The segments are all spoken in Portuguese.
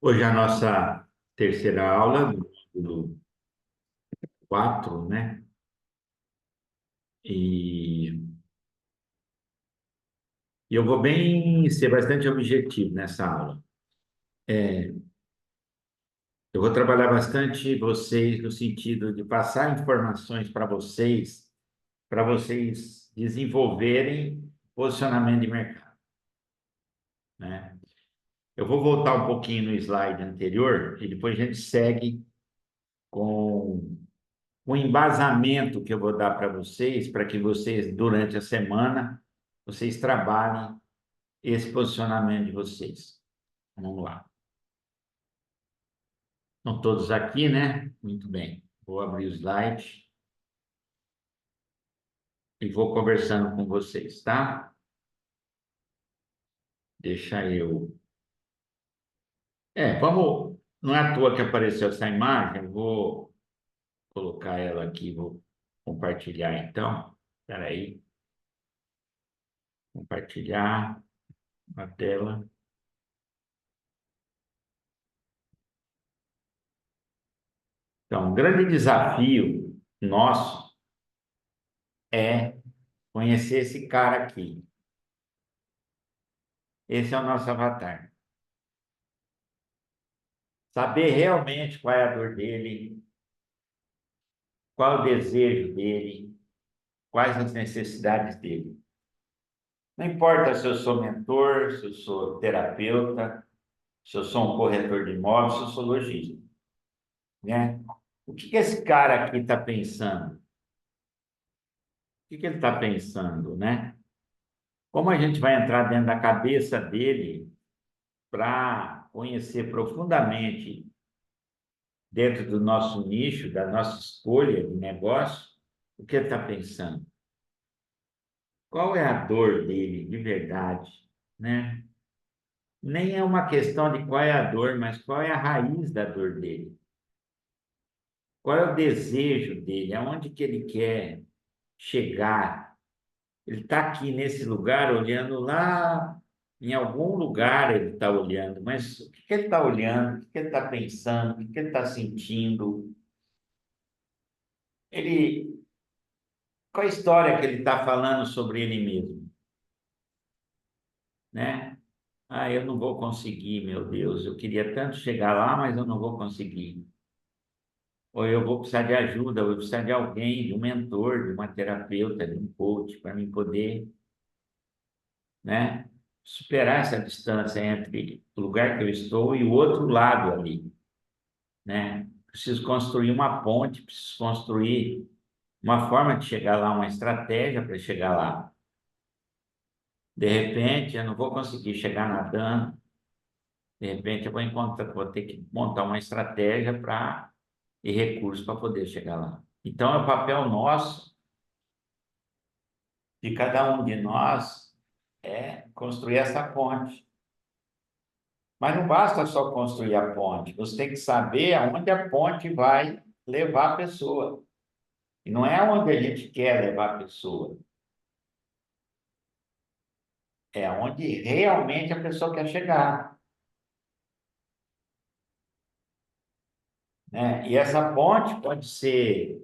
Hoje é a nossa terceira aula do módulo 4, né? E eu vou ser bastante objetivo nessa aula. Eu vou trabalhar bastante vocês no sentido de passar informações para vocês desenvolverem posicionamento de mercado, né? Eu vou voltar um pouquinho no slide anterior e depois a gente segue com o embasamento que eu vou dar para que vocês, durante a semana, vocês trabalhem esse posicionamento de vocês. Vamos lá. Estão todos aqui, né? Muito bem. Vou abrir o slide e vou conversando com vocês, tá? Deixa eu. Vamos. Não é à toa que apareceu essa imagem, eu vou colocar ela aqui, vou compartilhar então. Espera aí. Compartilhar a tela. Então, um grande desafio nosso é conhecer esse cara aqui. Esse é o nosso avatar. Saber realmente qual é a dor dele, qual é o desejo dele, quais as necessidades dele. Não importa se eu sou mentor, se eu sou terapeuta, se eu sou um corretor de imóveis, se eu sou lojista, né? O que esse cara aqui está pensando? O que ele está pensando, né? Como a gente vai entrar dentro da cabeça dele para conhecer profundamente dentro do nosso nicho, da nossa escolha de negócio, o que ele está pensando? Qual é a dor dele de verdade, né? Nem é uma questão de qual é a dor, mas qual é a raiz da dor dele. Qual é o desejo dele? Aonde que ele quer chegar? Ele está aqui nesse lugar, olhando lá, em algum lugar ele está olhando, mas o que que ele está olhando? O que que ele está pensando? O que que ele está sentindo? Ele, qual a história que ele está falando sobre ele mesmo, né? Ah, eu não vou conseguir, meu Deus. Eu queria tanto chegar lá, mas eu não vou conseguir. Ou eu vou precisar de ajuda, ou eu vou precisar de alguém, de um mentor, de uma terapeuta, de um coach, para mim poder, né, superar essa distância entre o lugar que eu estou e o outro lado ali, né? Preciso construir uma ponte, preciso construir uma forma de chegar lá, uma estratégia para chegar lá. De repente, eu não vou conseguir chegar nadando. De repente, vou ter que montar uma estratégia e recursos para poder chegar lá. Então, é o papel nosso, de cada um de nós, é construir essa ponte. Mas não basta só construir a ponte, você tem que saber aonde a ponte vai levar a pessoa. E não é aonde a gente quer levar a pessoa, é aonde realmente a pessoa quer chegar, né? E essa ponte pode ser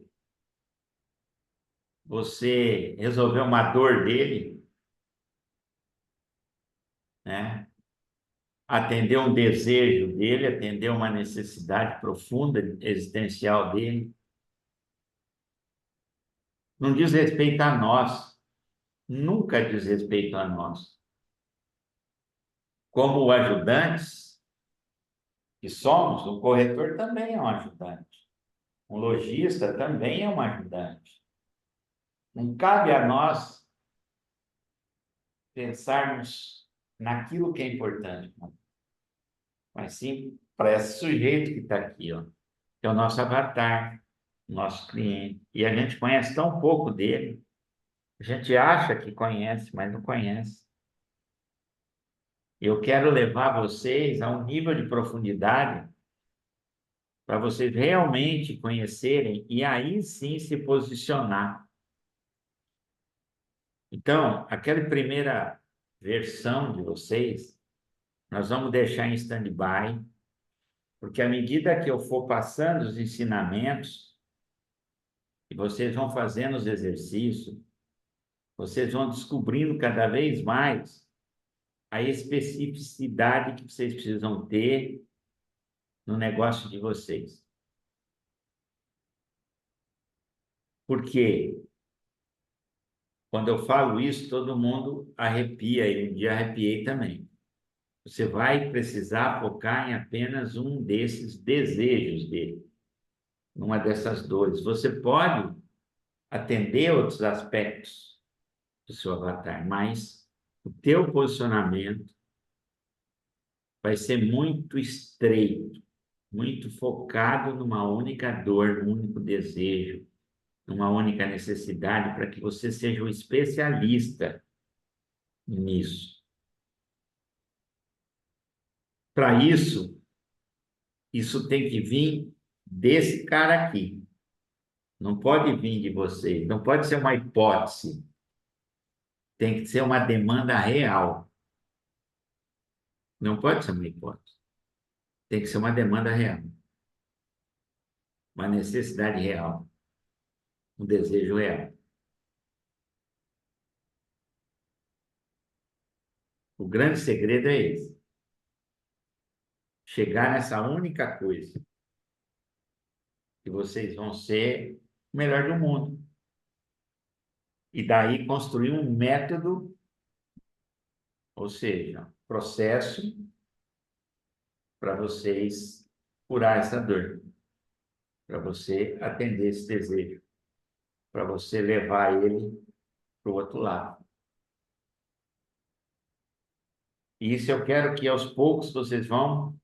você resolver uma dor dele, né? Atender um desejo dele, atender uma necessidade profunda existencial dele. Não diz respeito a nós, nunca diz respeito a nós. Como ajudantes que somos, o corretor também é um ajudante. Um lojista também é um ajudante. Não cabe a nós pensarmos naquilo que é importante, mas sim para esse sujeito que está aqui, ó, que é o nosso avatar, nosso cliente. E a gente conhece tão pouco dele, a gente acha que conhece, mas não conhece. Eu quero levar vocês a um nível de profundidade para vocês realmente conhecerem e aí sim se posicionar. Então, aquela primeira versão de vocês, nós vamos deixar em stand-by, Porque à medida que eu for passando os ensinamentos, e vocês vão fazendo os exercícios, vocês vão descobrindo cada vez mais a especificidade que vocês precisam ter no negócio de vocês. Porque quando eu falo isso, todo mundo arrepia, e um dia arrepiei também. Você vai precisar focar em apenas um desses desejos dele, numa dessas dores. Você pode atender outros aspectos do seu avatar, mas o teu posicionamento vai ser muito estreito, muito focado numa única dor, num único desejo, numa única necessidade, para que você seja um especialista nisso. Para isso tem que vir desse cara aqui. Não pode vir de vocês, não pode ser uma hipótese. Tem que ser uma demanda real. Não pode ser uma hipótese. Tem que ser uma demanda real. Uma necessidade real. Um desejo real. O grande segredo é esse. Chegar nessa única coisa. Que vocês vão ser o melhor do mundo. E daí construir um método, ou seja, processo para vocês curar essa dor, para você atender esse desejo, para você levar ele para o outro lado. E isso eu quero que aos poucos vocês vão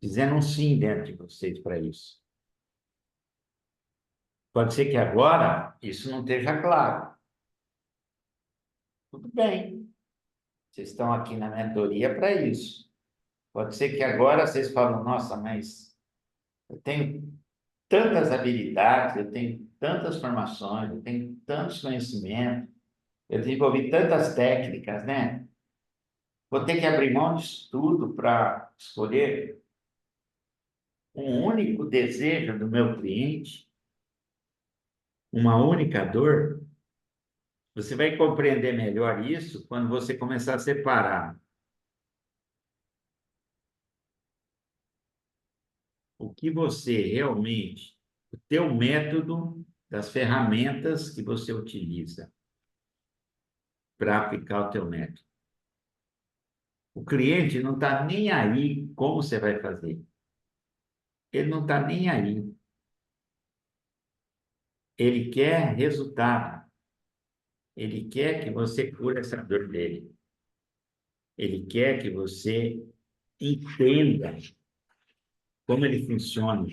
dizendo um sim dentro de vocês para isso. Pode ser que agora isso não esteja claro. Tudo bem. Vocês estão aqui na mentoria para isso. Pode ser que agora vocês falam, nossa, mas eu tenho tantas habilidades, eu tenho tantas formações, eu tenho tantos conhecimentos, eu desenvolvi tantas técnicas, né? Vou ter que abrir mão disso tudo para escolher um único desejo do meu cliente, uma única dor. Você vai compreender melhor isso quando você começar a separar o que você realmente, o teu método das ferramentas que você utiliza para aplicar o teu método. O cliente não está nem aí como você vai fazer. Ele não está nem aí. Ele quer resultado. Ele quer que você cure essa dor dele. Ele quer que você entenda como ele funciona,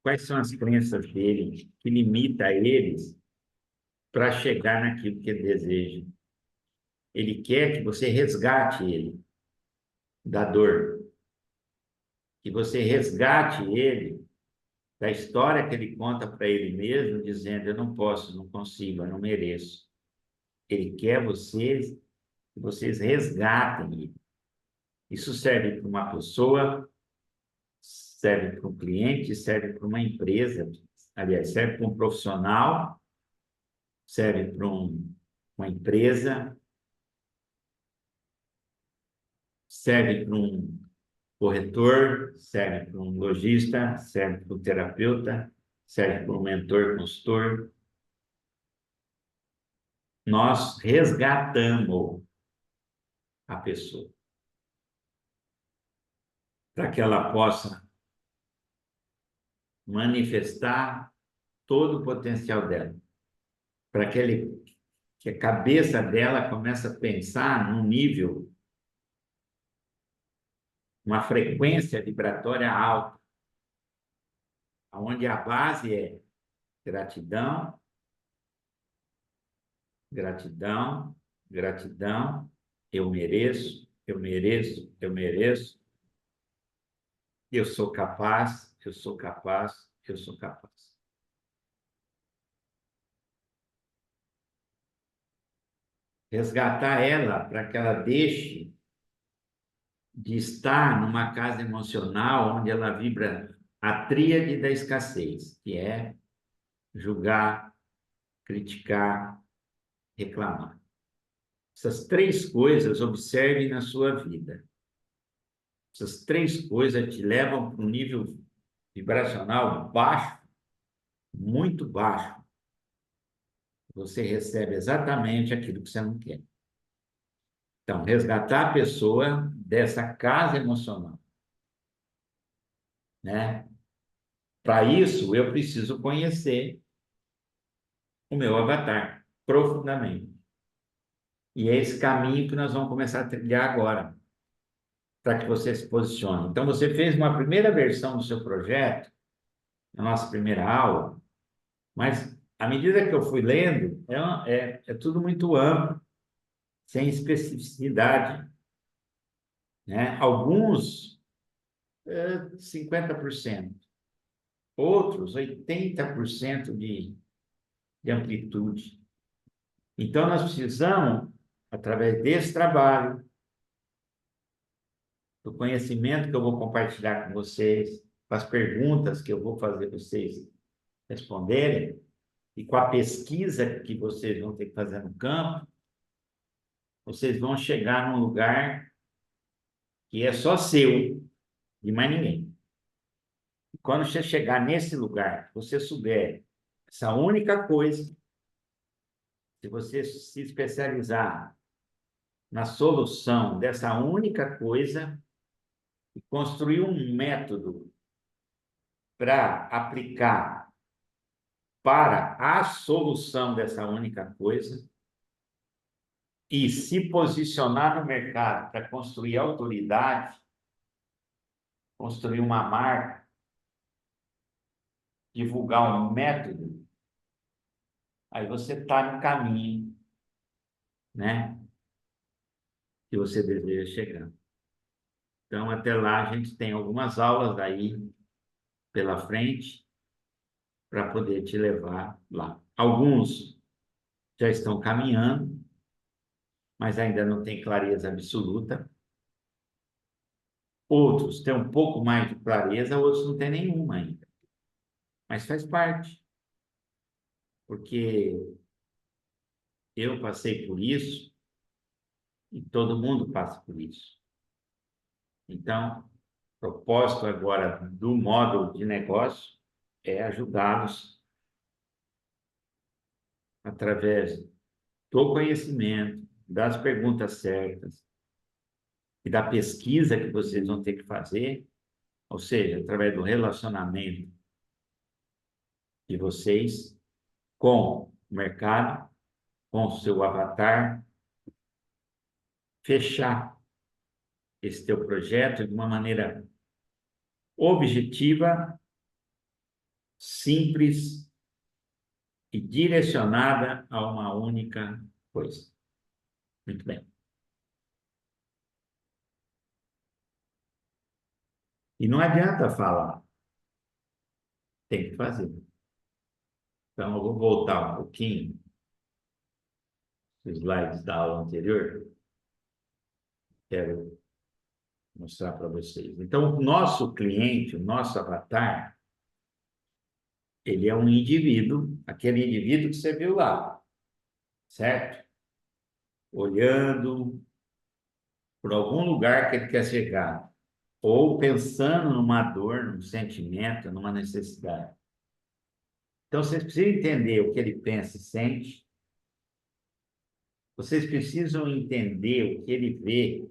quais são as crenças dele, que limita eles para chegar naquilo que ele deseja. Ele quer que você resgate ele da dor, que você resgate ele da história que ele conta para ele mesmo, dizendo: eu não posso, não consigo, eu não mereço. Ele quer que vocês resgatem ele. Isso serve para uma pessoa, serve para um cliente, serve para uma empresa, aliás, serve para um profissional, serve para uma empresa, serve para um corretor, serve para um lojista, serve para um terapeuta, serve para um mentor, consultor. Nós resgatamos a pessoa para que ela possa manifestar todo o potencial dela, para que a cabeça dela comece a pensar num nível, uma frequência vibratória alta, onde a base é gratidão, gratidão, gratidão, eu mereço, eu mereço, eu mereço, eu sou capaz, eu sou capaz, eu sou capaz. Resgatar ela para que ela deixe de estar numa casa emocional onde ela vibra a tríade da escassez, que é julgar, criticar, reclamar. Essas três coisas observe na sua vida. Essas três coisas te levam para um nível vibracional baixo, muito baixo. Você recebe exatamente aquilo que você não quer. Então, resgatar a pessoa dessa casa emocional, né? Para isso, eu preciso conhecer o meu avatar profundamente. E é esse caminho que nós vamos começar a trilhar agora, para que você se posicione. Então, você fez uma primeira versão do seu projeto, na nossa primeira aula, mas à medida que eu fui lendo, é tudo muito amplo, sem especificidade, né? Alguns, 50%, outros, 80% de amplitude. Então, nós precisamos, através desse trabalho, do conhecimento que eu vou compartilhar com vocês, com as perguntas que eu vou fazer vocês responderem, e com a pesquisa que vocês vão ter que fazer no campo, vocês vão chegar num lugar que é só seu, de mais ninguém. E quando você chegar nesse lugar, você souber essa única coisa, se você se especializar na solução dessa única coisa e construir um método para aplicar para a solução dessa única coisa e se posicionar no mercado para construir autoridade, construir uma marca, divulgar um método, aí você está no caminho, né, que você deseja chegar. Então, até lá, a gente tem algumas aulas aí pela frente para poder te levar lá. Alguns já estão caminhando, mas ainda não tem clareza absoluta. Outros têm um pouco mais de clareza, outros não têm nenhuma ainda. Mas faz parte, porque eu passei por isso e todo mundo passa por isso. Então, o propósito agora do módulo de negócio é ajudá-los através do conhecimento, das perguntas certas e da pesquisa que vocês vão ter que fazer, ou seja, através do relacionamento de vocês com o mercado, com o seu avatar, fechar esse teu projeto de uma maneira objetiva, simples e direcionada a uma única coisa. Muito bem. E não adianta falar, tem que fazer. Então, eu vou voltar um pouquinho os slides da aula anterior. Quero mostrar para vocês. Então, o nosso cliente, o nosso avatar, ele é um indivíduo, aquele indivíduo que você viu lá, certo? Olhando por algum lugar que ele quer chegar, ou pensando numa dor, num sentimento, numa necessidade. Então, vocês precisam entender o que ele pensa e sente. Vocês precisam entender o que ele vê,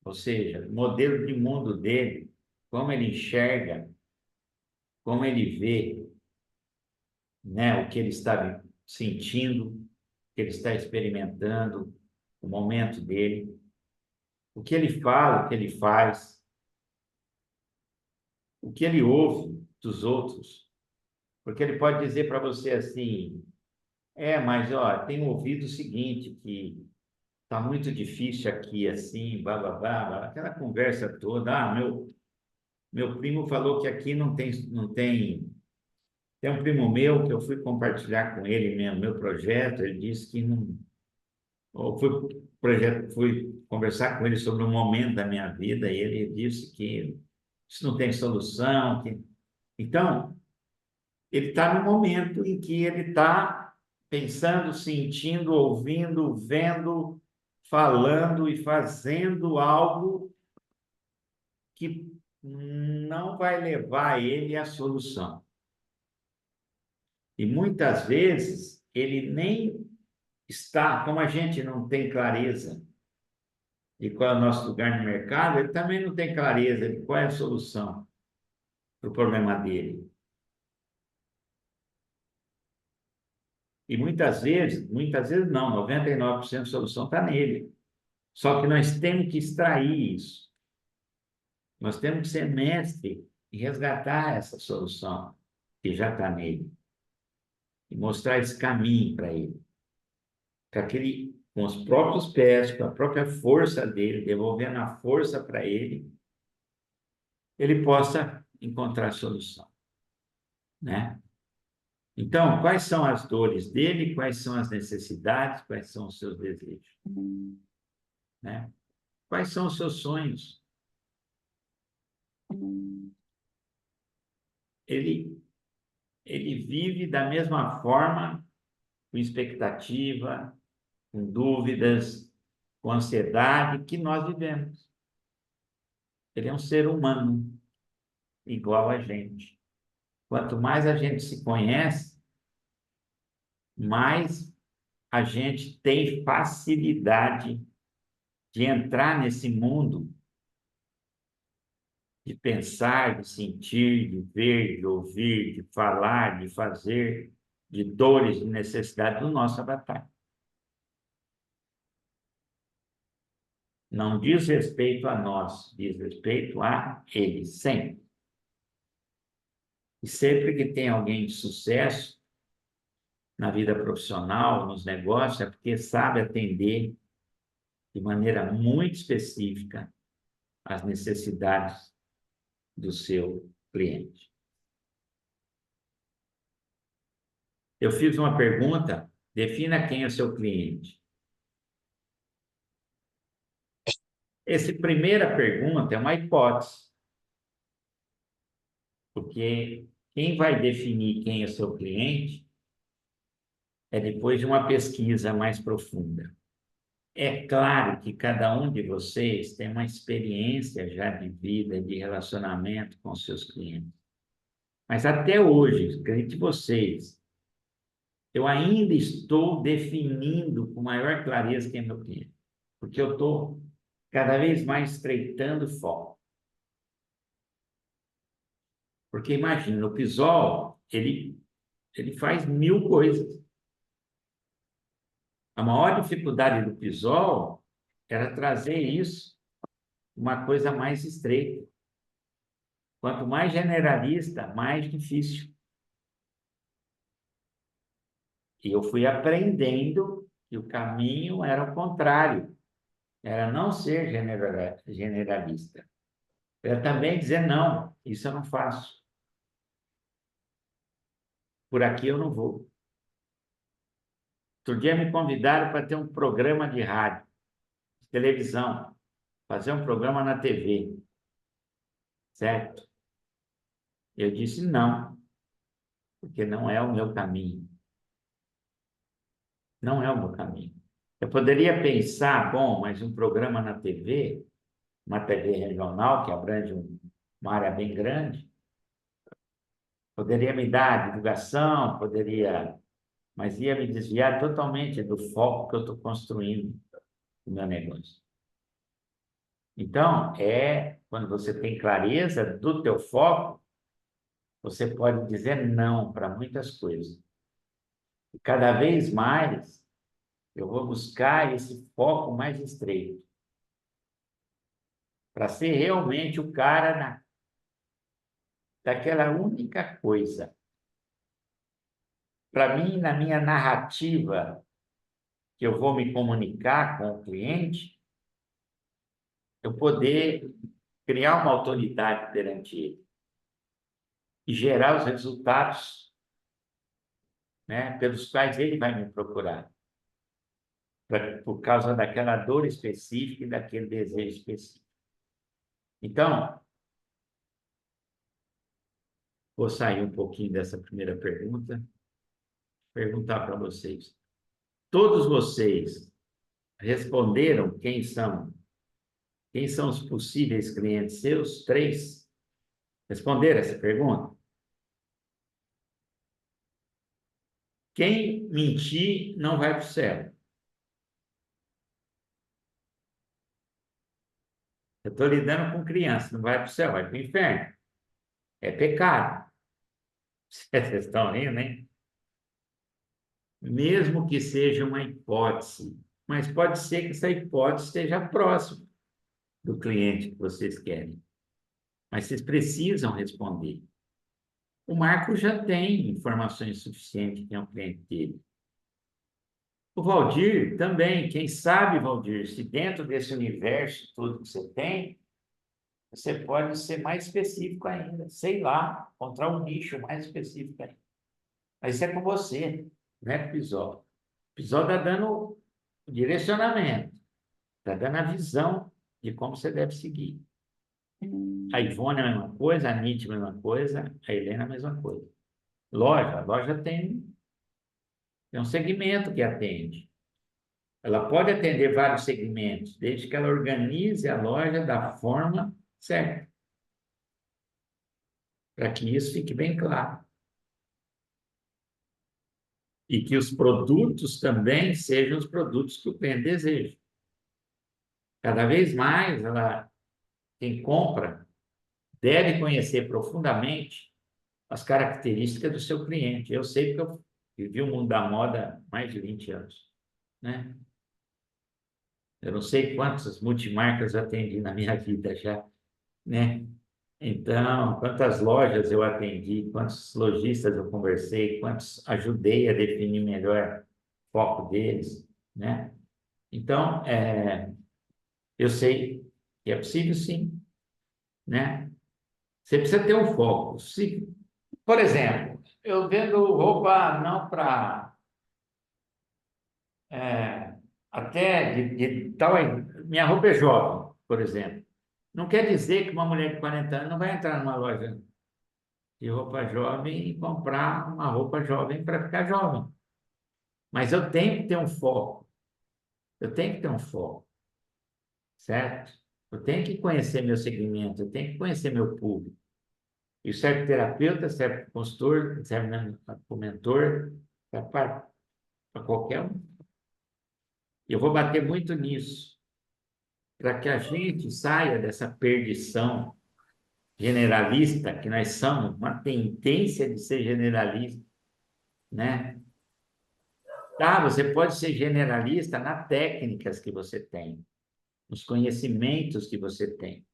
ou seja, o modelo de mundo dele, como ele enxerga, como ele vê, né, o que ele está sentindo, o que ele está experimentando, o momento dele, o que ele fala, o que ele faz, o que ele ouve dos outros. Porque ele pode dizer para você assim, mas ó, tenho ouvido o seguinte, que tá muito difícil aqui, assim, blá, blá, blá, blá, aquela conversa toda. Meu primo falou que aqui tem um primo meu que eu fui compartilhar com ele meu projeto, ele disse que Eu fui conversar com ele sobre um momento da minha vida e ele disse que isso não tem solução. Então, ele está no momento em que ele está pensando, sentindo, ouvindo, vendo, falando e fazendo algo que não vai levar ele à solução. E muitas vezes ele nem está, como a gente não tem clareza de qual é o nosso lugar no mercado, ele também não tem clareza de qual é a solução para o problema dele. E muitas vezes não, 99% da solução está nele. Só que nós temos que extrair isso. Nós temos que ser mestre e resgatar essa solução que já está nele. E mostrar esse caminho para ele. Para que ele, com os próprios pés, com a própria força dele, devolvendo a força para ele possa encontrar a solução, né? Então, quais são as dores dele, quais são as necessidades, quais são os seus desejos, né? Quais são os seus sonhos? Ele, ele vive da mesma forma, com expectativa, com dúvidas, com ansiedade que nós vivemos. Ele é um ser humano, igual a gente. Quanto mais a gente se conhece, mais a gente tem facilidade de entrar nesse mundo, de pensar, de sentir, de ver, de ouvir, de falar, de fazer, de dores, de necessidade do nosso avatar. Não diz respeito a nós, diz respeito a ele, sempre. E sempre que tem alguém de sucesso na vida profissional, nos negócios, é porque sabe atender de maneira muito específica as necessidades do seu cliente. Eu fiz uma pergunta, defina quem é o seu cliente. Essa primeira pergunta é uma hipótese, porque quem vai definir quem é o seu cliente é depois de uma pesquisa mais profunda. É claro que cada um de vocês tem uma experiência já de vida, de relacionamento com seus clientes. Mas até hoje, acredite vocês, eu ainda estou definindo com maior clareza quem é meu cliente, porque eu estou cada vez mais estreitando o foco. Porque imagina, o Pisol, ele faz 1000 coisas. A maior dificuldade do Pisol era trazer isso uma coisa mais estreita. Quanto mais generalista, mais difícil. E eu fui aprendendo que o caminho era o contrário, era não ser generalista. Era também dizer, não, isso eu não faço. Por aqui eu não vou. Outro dia me convidaram para ter um programa de rádio, de televisão, fazer um programa na TV, certo? Eu disse não, porque não é o meu caminho. Não é o meu caminho. Eu poderia pensar, bom, mas um programa na TV, uma TV regional que abrange uma área bem grande, poderia me dar divulgação, poderia, mas ia me desviar totalmente do foco que eu estou construindo no meu negócio. Então, quando você tem clareza do teu foco, você pode dizer não para muitas coisas. E cada vez mais eu vou buscar esse foco mais estreito, para ser realmente o cara daquela única coisa. Para mim, na minha narrativa, que eu vou me comunicar com o cliente, eu poder criar uma autoridade perante ele e gerar os resultados, né, pelos quais ele vai me procurar. por causa daquela dor específica e daquele desejo específico. Então, vou sair um pouquinho dessa primeira pergunta, perguntar para vocês. Todos vocês responderam quem são? Quem são os possíveis clientes seus? 3. Responderam essa pergunta? Quem mentir não vai para o céu. Eu estou lidando com criança, não vai para o céu, vai para o inferno. É pecado. Vocês estão rindo, hein? Mesmo que seja uma hipótese, mas pode ser que essa hipótese esteja próxima do cliente que vocês querem. Mas vocês precisam responder. O Marco já tem informações suficientes quem é o cliente dele. O Valdir também, quem sabe, Valdir, se dentro desse universo todo que você tem, você pode ser mais específico ainda, sei lá, encontrar um nicho mais específico ainda. Mas isso é com você, não é com o Pisol. O Pisol está dando o direcionamento, está dando a visão de como você deve seguir. A Ivone é a mesma coisa, a Nietzsche é a mesma coisa, a Helena é a mesma coisa. A loja tem um segmento que atende. Ela pode atender vários segmentos, desde que ela organize a loja da forma certa, para que isso fique bem claro. E que os produtos também sejam os produtos que o cliente deseja. Cada vez mais, quem compra deve conhecer profundamente as características do seu cliente. Eu sei porque eu vivi o mundo da moda há mais de 20 anos, né? Eu não sei quantas multimarcas eu atendi na minha vida já, né? Então, quantas lojas eu atendi, quantos lojistas eu conversei, quantos ajudei a definir melhor o foco deles, né? Então, eu sei que é possível sim, né? Você precisa ter um foco. Se, por exemplo, eu vendo roupa não para até de tal. Minha roupa é jovem, por exemplo. Não quer dizer que uma mulher de 40 anos não vai entrar numa loja de roupa jovem e comprar uma roupa jovem para ficar jovem. Mas eu tenho que ter um foco. Eu tenho que ter um foco, certo? Eu tenho que conhecer meu segmento, eu tenho que conhecer meu público. Isso serve para terapeuta, serve para consultor, serve para o mentor, serve para qualquer um. Eu vou bater muito nisso, para que a gente saia dessa perdição generalista, que nós somos, uma tendência de ser generalista, né? Tá, você pode ser generalista nas técnicas que você tem, nos conhecimentos que você tem.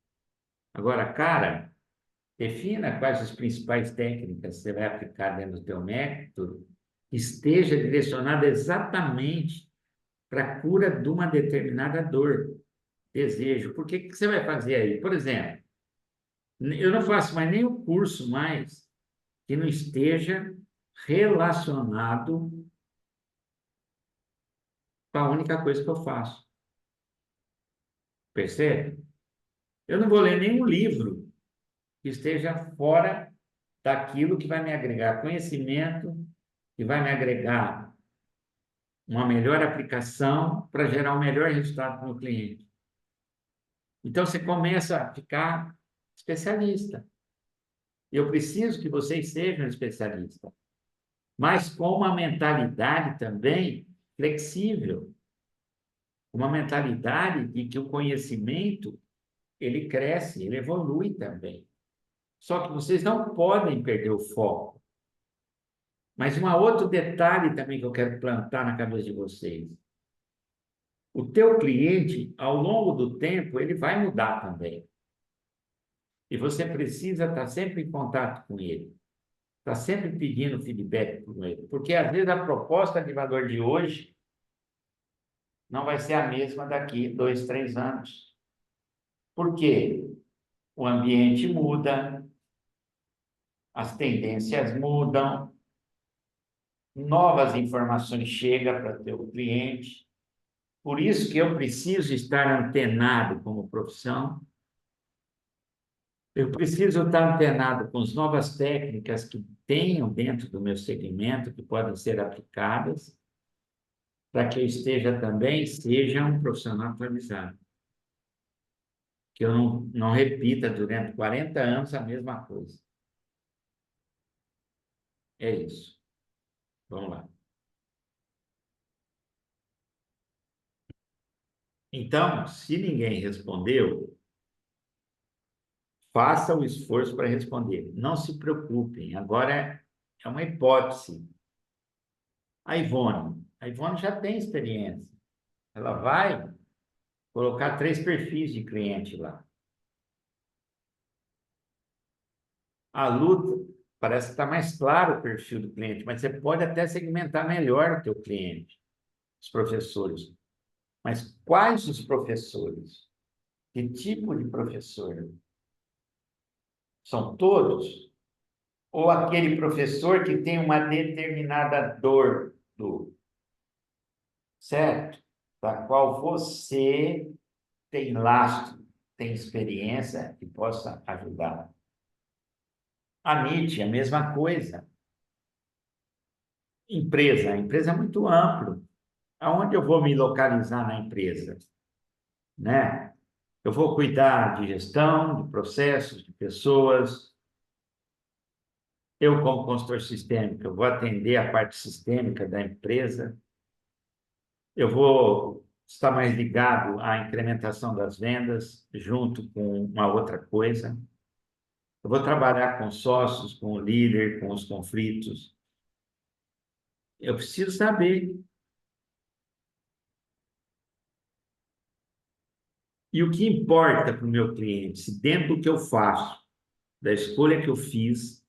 Agora, cara, defina quais as principais técnicas que você vai aplicar dentro do teu método, que esteja direcionada exatamente para a cura de uma determinada dor, desejo. Por que que você vai fazer aí? Por exemplo, eu não faço mais nenhum curso mais que não esteja relacionado com a única coisa que eu faço. Percebe? Eu não vou ler nenhum livro que esteja fora daquilo que vai me agregar conhecimento, que vai me agregar uma melhor aplicação para gerar um melhor resultado para o meu cliente. Então, você começa a ficar especialista. Eu preciso que vocês sejam especialistas, mas com uma mentalidade também flexível, uma mentalidade de que o conhecimento ele cresce, ele evolui também. Só que vocês não podem perder o foco. Mas um outro detalhe também que eu quero plantar na cabeça de vocês. O teu cliente, ao longo do tempo, ele vai mudar também. E você precisa estar sempre em contato com ele. Está sempre pedindo feedback com ele. Porque, às vezes, a proposta de valor de hoje não vai ser a mesma daqui 2, 3 anos. Por quê? O ambiente muda, as tendências mudam, novas informações chegam para o teu cliente. Por isso que eu preciso estar antenado como profissão, eu preciso estar antenado com as novas técnicas que tenho dentro do meu segmento, que podem ser aplicadas, para que eu esteja também, seja um profissional atualizado. Que eu não repita durante 40 anos a mesma coisa. É isso. Vamos lá. Então, se ninguém respondeu, faça o esforço para responder. Não se preocupem. Agora é uma hipótese. A Ivone já tem experiência. Ela vai colocar 3 perfis de cliente lá. A luta parece que está mais claro o perfil do cliente, mas você pode até segmentar melhor o teu cliente, os professores. Mas quais os professores? Que tipo de professor? São todos? Ou aquele professor que tem uma determinada dor, certo? Da qual você tem lastro, tem experiência e possa ajudar. A Nietzsche, a mesma coisa. A empresa é muito amplo. Aonde eu vou me localizar na empresa, né? Eu vou cuidar de gestão, de processos, de pessoas. Eu, como consultor sistêmico, eu vou atender a parte sistêmica da empresa. Eu vou estar mais ligado à incrementação das vendas, junto com uma outra coisa. Eu vou trabalhar com sócios, com o líder, com os conflitos. Eu preciso saber. E o que importa para o meu cliente, se dentro do que eu faço, da escolha que eu fiz,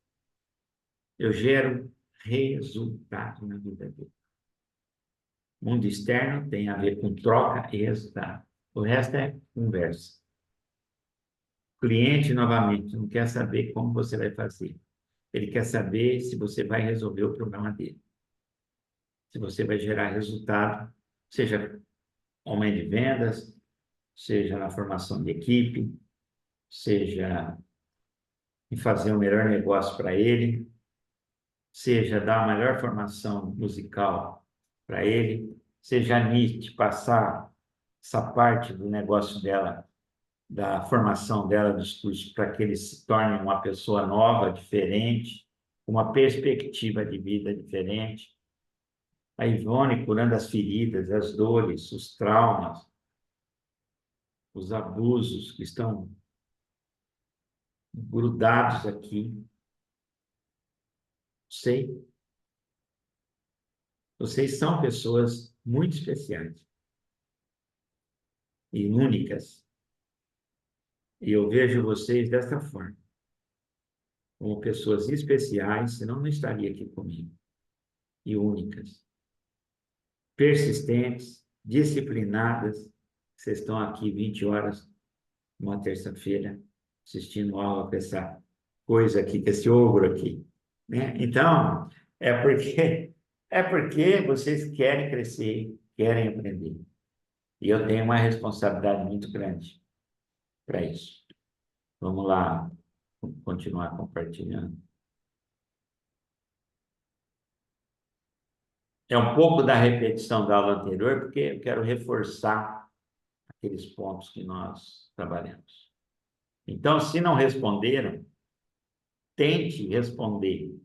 eu gero resultado na vida dele. O mundo externo tem a ver com troca e resultado. O resto é conversa. O cliente, novamente, não quer saber como você vai fazer. Ele quer saber se você vai resolver o problema dele. Se você vai gerar resultado, seja aumento de vendas, seja na formação de equipe, seja em fazer o melhor negócio para ele, seja dar a melhor formação musical para ele, seja a NIT passar essa parte do negócio dela, da formação dela, dos cursos, para que ele se torne uma pessoa nova, diferente, com uma perspectiva de vida diferente. A Ivone curando as feridas, as dores, os traumas, os abusos que estão grudados aqui. Sei, vocês são pessoas muito especiais e únicas. E eu vejo vocês dessa forma, como pessoas especiais, senão não estaria aqui comigo. E únicas, persistentes, disciplinadas. Vocês estão aqui 20 horas, uma terça-feira, assistindo aula com essa coisa aqui, com esse ogro aqui, né? Então, é porque vocês querem crescer, querem aprender. E eu tenho uma responsabilidade muito grande para isso. Vamos lá, continuar compartilhando. É um pouco da repetição da aula anterior, porque eu quero reforçar aqueles pontos que nós trabalhamos. Então, se não responderam, tente responder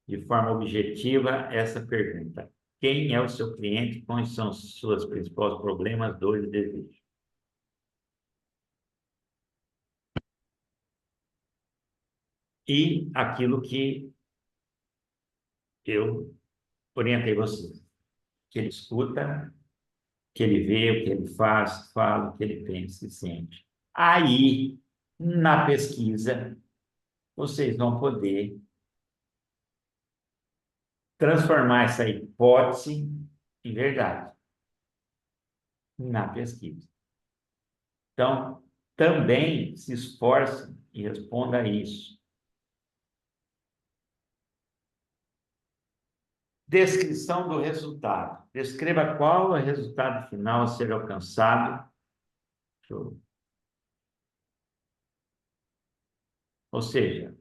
de forma objetiva essa pergunta. Quem é o seu cliente? Quais são os seus principais problemas, dores e desejos? E aquilo que eu orientei você, que ele escuta, que ele vê, o que ele faz, fala, o que ele pensa e sente. Aí, na pesquisa, vocês vão poder transformar essa hipótese em verdade na pesquisa. Então, também se esforce e responda a isso. Descrição do resultado. Descreva qual é o resultado final a ser alcançado. Ou seja,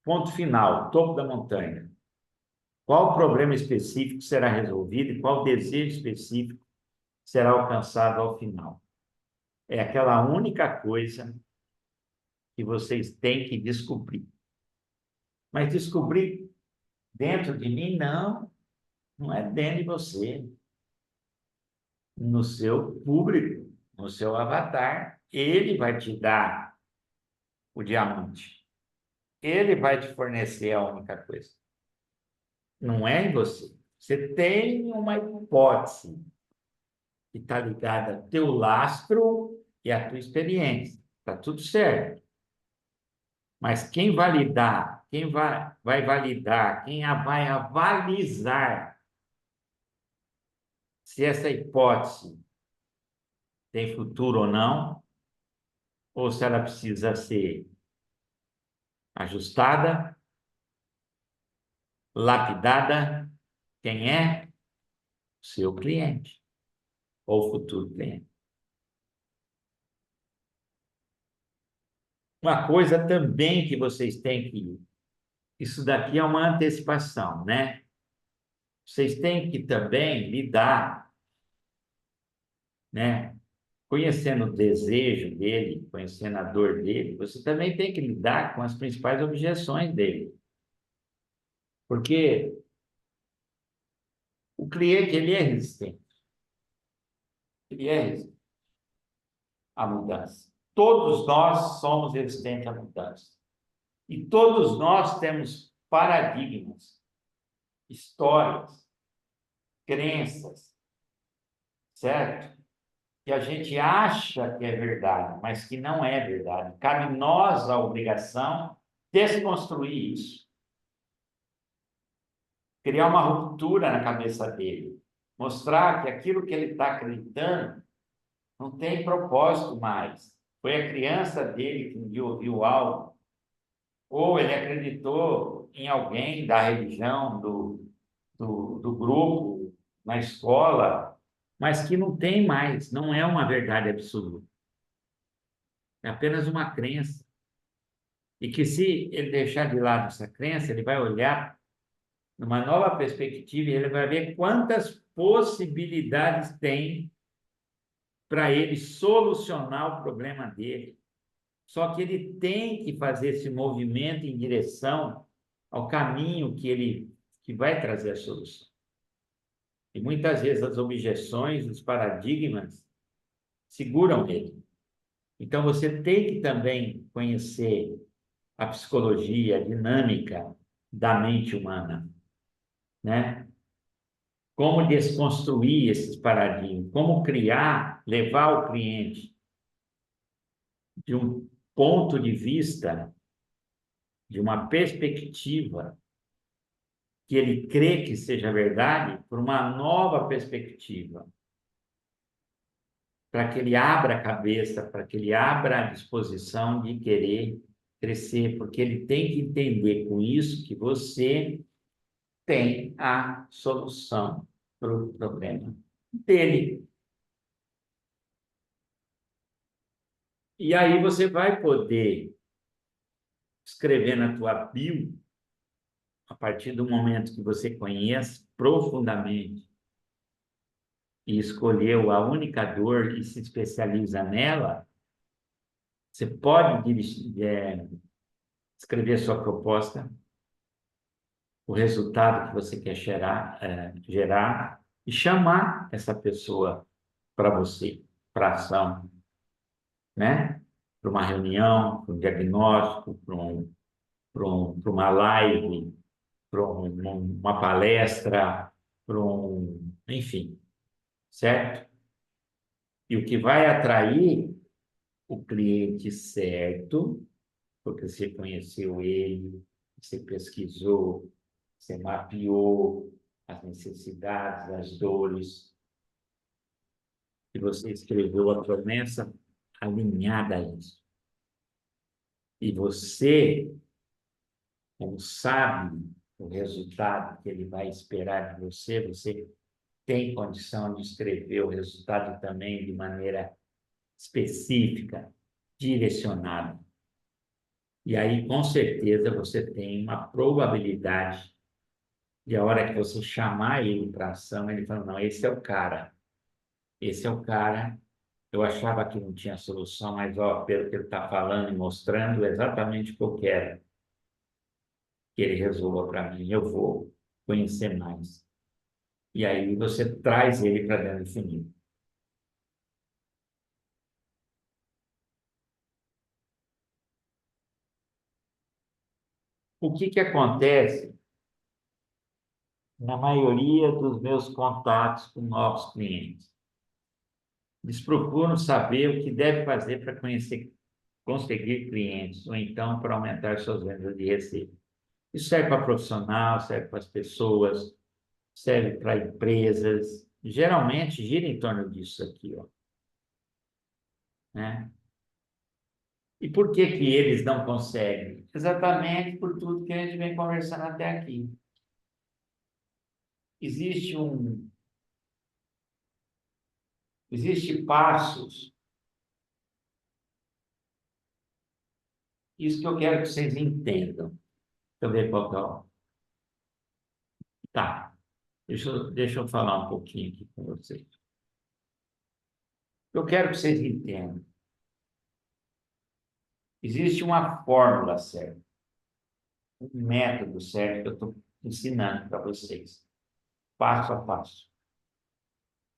ponto final, topo da montanha. Qual problema específico será resolvido e qual desejo específico será alcançado ao final? É aquela única coisa que vocês têm que descobrir. Mas descobrir dentro de mim, não. Não é dentro de você. No seu público, no seu avatar, ele vai te dar o diamante. Ele vai te fornecer a única coisa. Não é em você. Você tem uma hipótese que está ligada ao teu lastro e à tua experiência. Está tudo certo. Mas quem validar, quem vai validar, quem vai avalizar se essa hipótese tem futuro ou não, ou se ela precisa ser ajustada, lapidada, quem é? O seu cliente ou futuro cliente. Uma coisa também que vocês têm que... Isso daqui é uma antecipação, né? Vocês têm que também lidar, né? Conhecendo o desejo dele, conhecendo a dor dele, você também tem que lidar com as principais objeções dele. Porque o cliente, ele é resistente. Ele é resistente à mudança. Todos nós somos resistentes à mudança. E todos nós temos paradigmas, histórias, crenças, certo? Que a gente acha que é verdade, mas que não é verdade. Cabe nós a obrigação de desconstruir isso. Criar uma ruptura na cabeça dele. Mostrar que aquilo que ele está acreditando não tem propósito mais. Foi a criança dele que um dia ouviu algo, ou ele acreditou em alguém da religião, do grupo, na escola, mas que não tem mais, não é uma verdade absoluta. É apenas uma crença. E que se ele deixar de lado essa crença, ele vai olhar numa nova perspectiva e ele vai ver quantas possibilidades tem para ele solucionar o problema dele. Só que ele tem que fazer esse movimento em direção ao caminho que vai trazer a solução. E muitas vezes as objeções, os paradigmas seguram ele. Então você tem que também conhecer a psicologia, a dinâmica da mente humana, né? Como desconstruir esses paradigmas, como criar, levar o cliente de um ponto de vista, de uma perspectiva que ele crê que seja verdade, por uma nova perspectiva, para que ele abra a cabeça, para que ele abra a disposição de querer crescer, porque ele tem que entender com isso que você tem a solução para o problema dele. E aí você vai poder escrever na tua bio, a partir do momento que você conhece profundamente e escolheu a única dor e se especializa nela, você pode escrever sua proposta, o resultado que você quer gerar e chamar essa pessoa para você, para ação, né? Para uma reunião, para um diagnóstico, para uma live, para uma palestra, enfim, certo? E o que vai atrair o cliente certo, porque você conheceu ele, você pesquisou, você mapeou as necessidades, as dores, e você escreveu a promessa alinhada a isso. E você, como sábio, o resultado que ele vai esperar de você, você tem condição de escrever o resultado também de maneira específica, direcionada. E aí, com certeza, você tem uma probabilidade de a hora que você chamar ele para ação, ele fala, não, esse é o cara. Esse é o cara. Eu achava que não tinha solução, mas, ó, pelo que ele está falando e mostrando, é exatamente o que eu quero que ele resolva para mim. Eu vou conhecer mais. E aí você traz ele para dentro do funil. O que que acontece na maioria dos meus contatos com novos clientes? Eles procuram saber o que deve fazer para conseguir clientes, ou então para aumentar suas vendas de receita. Isso serve para profissional, serve para as pessoas, serve para empresas. Geralmente gira em torno disso aqui, ó, né? E por que que eles não conseguem? Exatamente por tudo que a gente vem conversando até aqui. Existe um, existe passos. Isso que eu quero que vocês entendam. Deixa eu ver qual que é o... Tá. Deixa eu falar um pouquinho aqui com vocês. Eu quero que vocês entendam. Existe uma fórmula certa, um método certo que eu estou ensinando para vocês, passo a passo.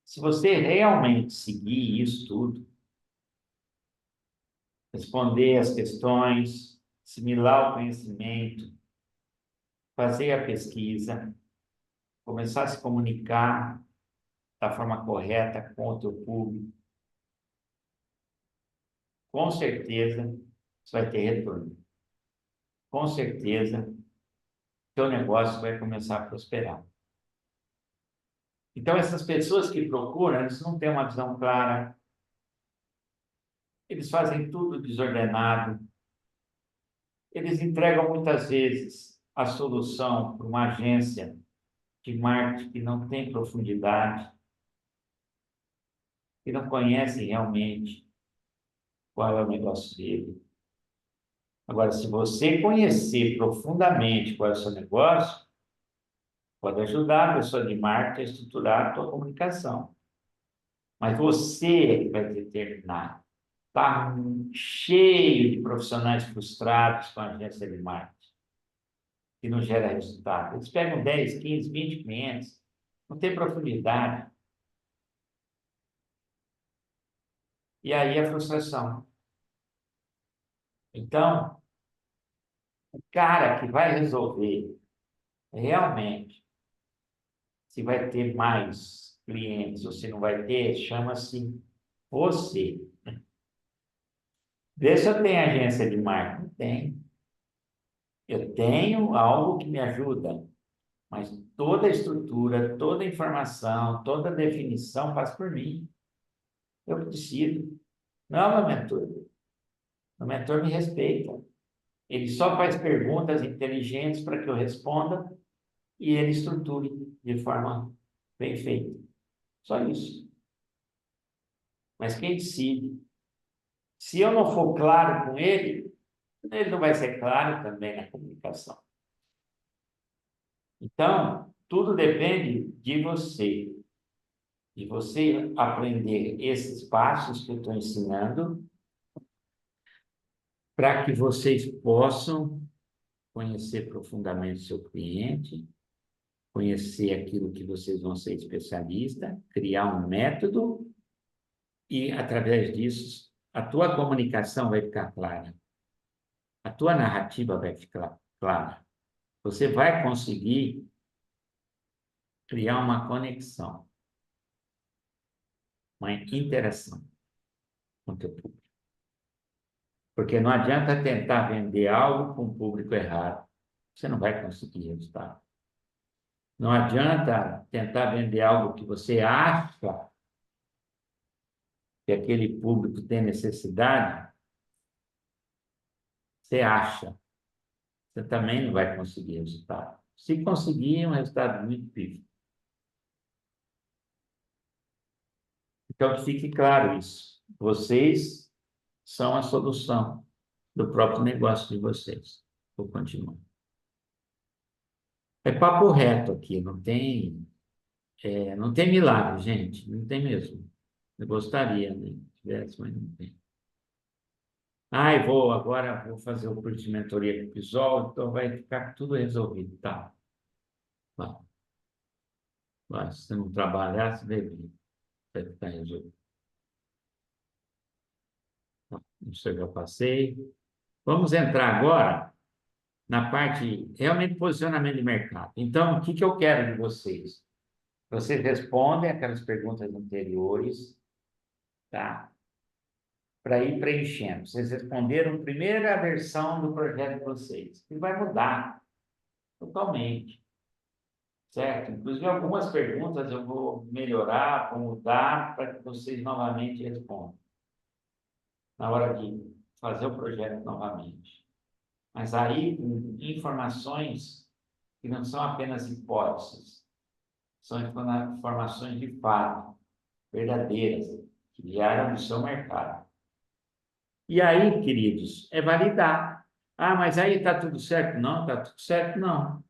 Se você realmente seguir isso tudo, responder as questões, assimilar o conhecimento, fazer a pesquisa, começar a se comunicar da forma correta com o teu público, com certeza você vai ter retorno. Com certeza, teu negócio vai começar a prosperar. Então, essas pessoas que procuram, eles não têm uma visão clara, eles fazem tudo desordenado, eles entregam muitas vezes a solução para uma agência de marketing que não tem profundidade, que não conhece realmente qual é o negócio dele. Agora, se você conhecer profundamente qual é o seu negócio, pode ajudar a pessoa de marketing a estruturar a sua comunicação. Mas você é que vai determinar. Está cheio de profissionais frustrados com a agência de marketing, que não gera resultado. Eles pegam 10, 15, 20 clientes, não tem profundidade. E aí a frustração. Então, o cara que vai resolver realmente se vai ter mais clientes ou se não vai ter, chama-se você. Vê se eu tenho agência de marketing. Tem. Eu tenho algo que me ajuda, mas toda a estrutura, toda a informação, toda a definição passa por mim. Eu decido. Não é o meu mentor. O mentor me respeita. Ele só faz perguntas inteligentes para que eu responda e ele estruture de forma bem feita. Só isso. Mas quem decide? Se eu não for claro com ele não vai ser claro também na comunicação. Então, tudo depende de você aprender esses passos que eu estou ensinando, para que vocês possam conhecer profundamente o seu cliente, conhecer aquilo que vocês vão ser especialista, criar um método e, através disso, a tua comunicação vai ficar clara, a tua narrativa vai ficar clara. Você vai conseguir criar uma conexão, uma interação com o teu público. Porque não adianta tentar vender algo com o público errado. Você não vai conseguir resultado. Não adianta tentar vender algo que você acha que aquele público tem necessidade. Você acha. Você também não vai conseguir resultado. Se conseguir, é um resultado muito pífio. Então, que fique claro isso. Vocês são a solução do próprio negócio de vocês. Vou continuar. É papo reto aqui, não tem milagre, gente. Não tem mesmo. Eu gostaria, né? Se tivesse, mas não tem. Agora vou fazer o curso de mentoria com o PSOL, então vai ficar tudo resolvido, tá? Vai, se você não trabalhar, você vai ficar resolvido. Tá, isso eu já passei. Vamos entrar agora na parte realmente posicionamento de mercado. Então, o que eu quero de vocês? Vocês respondem aquelas perguntas anteriores, tá? Para ir preenchendo. Vocês responderam a primeira versão do projeto de vocês, que vai mudar totalmente, certo? Inclusive, algumas perguntas eu vou melhorar, vou mudar para que vocês novamente respondam na hora de fazer o projeto novamente. Mas aí, com informações que não são apenas hipóteses, são informações de fato, verdadeiras, que vieram do seu mercado. E aí, queridos, é validar. Ah, mas aí está tudo certo? Não, está tudo certo, não.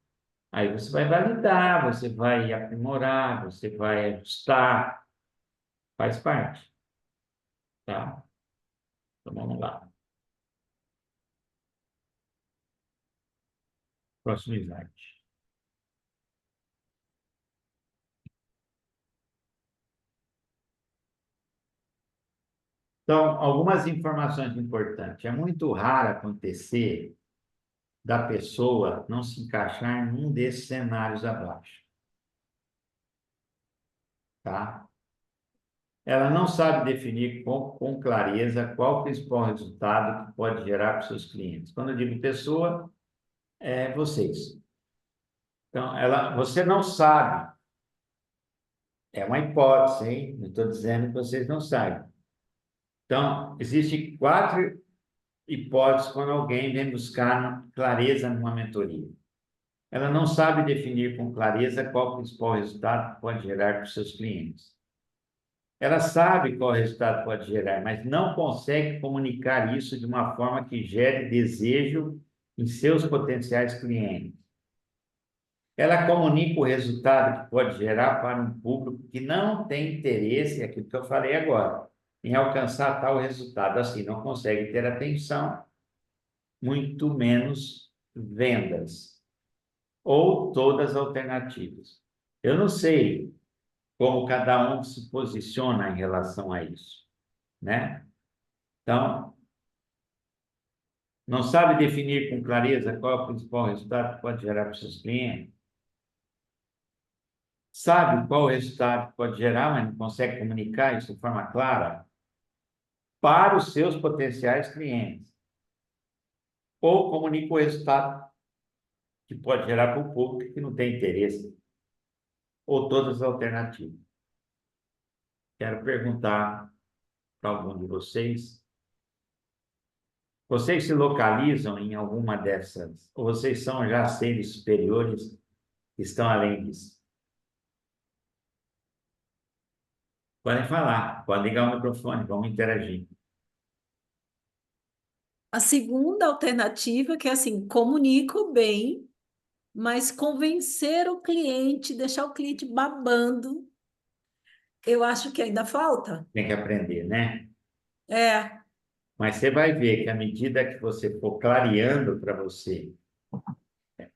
Aí você vai validar, você vai aprimorar, você vai ajustar, faz parte, tá? Então vamos lá. Próximo slide. Então, algumas informações importantes. É muito raro acontecer da pessoa não se encaixar em um desses cenários abaixo, tá? Ela não sabe definir com clareza qual o principal resultado que pode gerar para os seus clientes. Quando eu digo pessoa, é vocês. Então, você não sabe, é uma hipótese, hein? Não estou dizendo que vocês não sabem. Então, existem 4 hipóteses quando alguém vem buscar clareza numa mentoria. Ela não sabe definir com clareza qual o principal resultado que pode gerar para os seus clientes. Ela sabe qual resultado pode gerar, mas não consegue comunicar isso de uma forma que gere desejo em seus potenciais clientes. Ela comunica o resultado que pode gerar para um público que não tem interesse, aquilo que eu falei agora, em alcançar tal resultado. Assim, não consegue ter atenção, muito menos vendas, ou todas as alternativas. Eu não sei como cada um se posiciona em relação a isso, né? Então, não sabe definir com clareza qual é o principal resultado que pode gerar para os seus clientes, sabe qual o resultado que pode gerar, mas não consegue comunicar isso de forma clara para os seus potenciais clientes, ou comunica o resultado que pode gerar para o público que não tem interesse, ou todas as alternativas. Quero perguntar para algum de vocês. Vocês se localizam em alguma dessas, ou vocês são já seres superiores que estão além disso? Podem falar, podem ligar o microfone, vamos interagir. A segunda alternativa, que é assim, comunico bem, mas convencer o cliente, deixar o cliente babando, eu acho que ainda falta. Tem que aprender, né? É. Mas você vai ver que à medida que você for clareando para você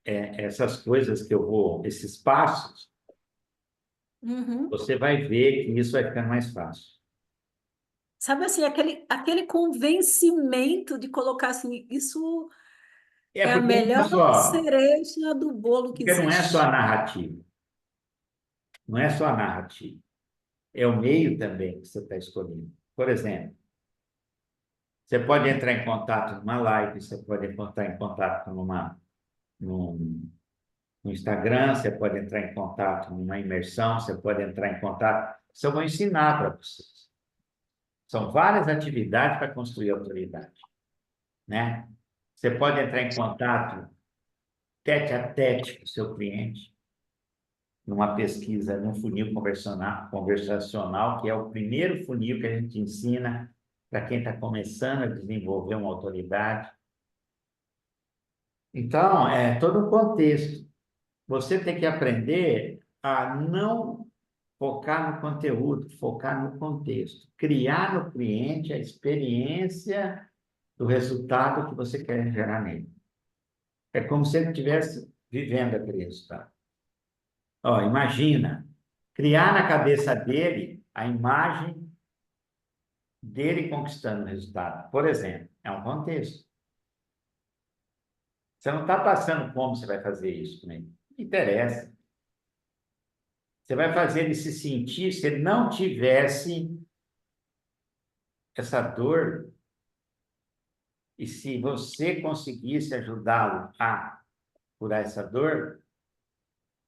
essas coisas que eu vou, esses passos, Uhum. você vai ver que isso vai ficando mais fácil. Sabe assim, aquele convencimento de colocar assim, isso É é a porque não é melhor só, cereja do bolo que porque não é só a existe. narrativa, não é só a narrativa, é o meio também que você está escolhendo. Por exemplo, você pode entrar em contato numa live, você pode entrar em contato num, no Instagram, você pode entrar em contato numa imersão, você pode entrar em contato. Isso eu vou ensinar para vocês. São várias atividades para construir autoridade, né? Você pode entrar em contato tete a tete com o seu cliente, numa pesquisa, num funil conversacional, que é o primeiro funil que a gente ensina para quem está começando a desenvolver uma autoridade. Então, é todo o contexto. Você tem que aprender a não focar no conteúdo, focar no contexto. Criar no cliente a experiência do resultado que você quer gerar nele. É como se ele estivesse vivendo aquele resultado. Ó, imagina, criar na cabeça dele a imagem dele conquistando o resultado. Por exemplo, é um contexto. Você não está passando como você vai fazer isso com ele. Não interessa. Você vai fazer ele se sentir, se ele não tivesse essa dor, e se você conseguisse ajudá-lo a curar essa dor,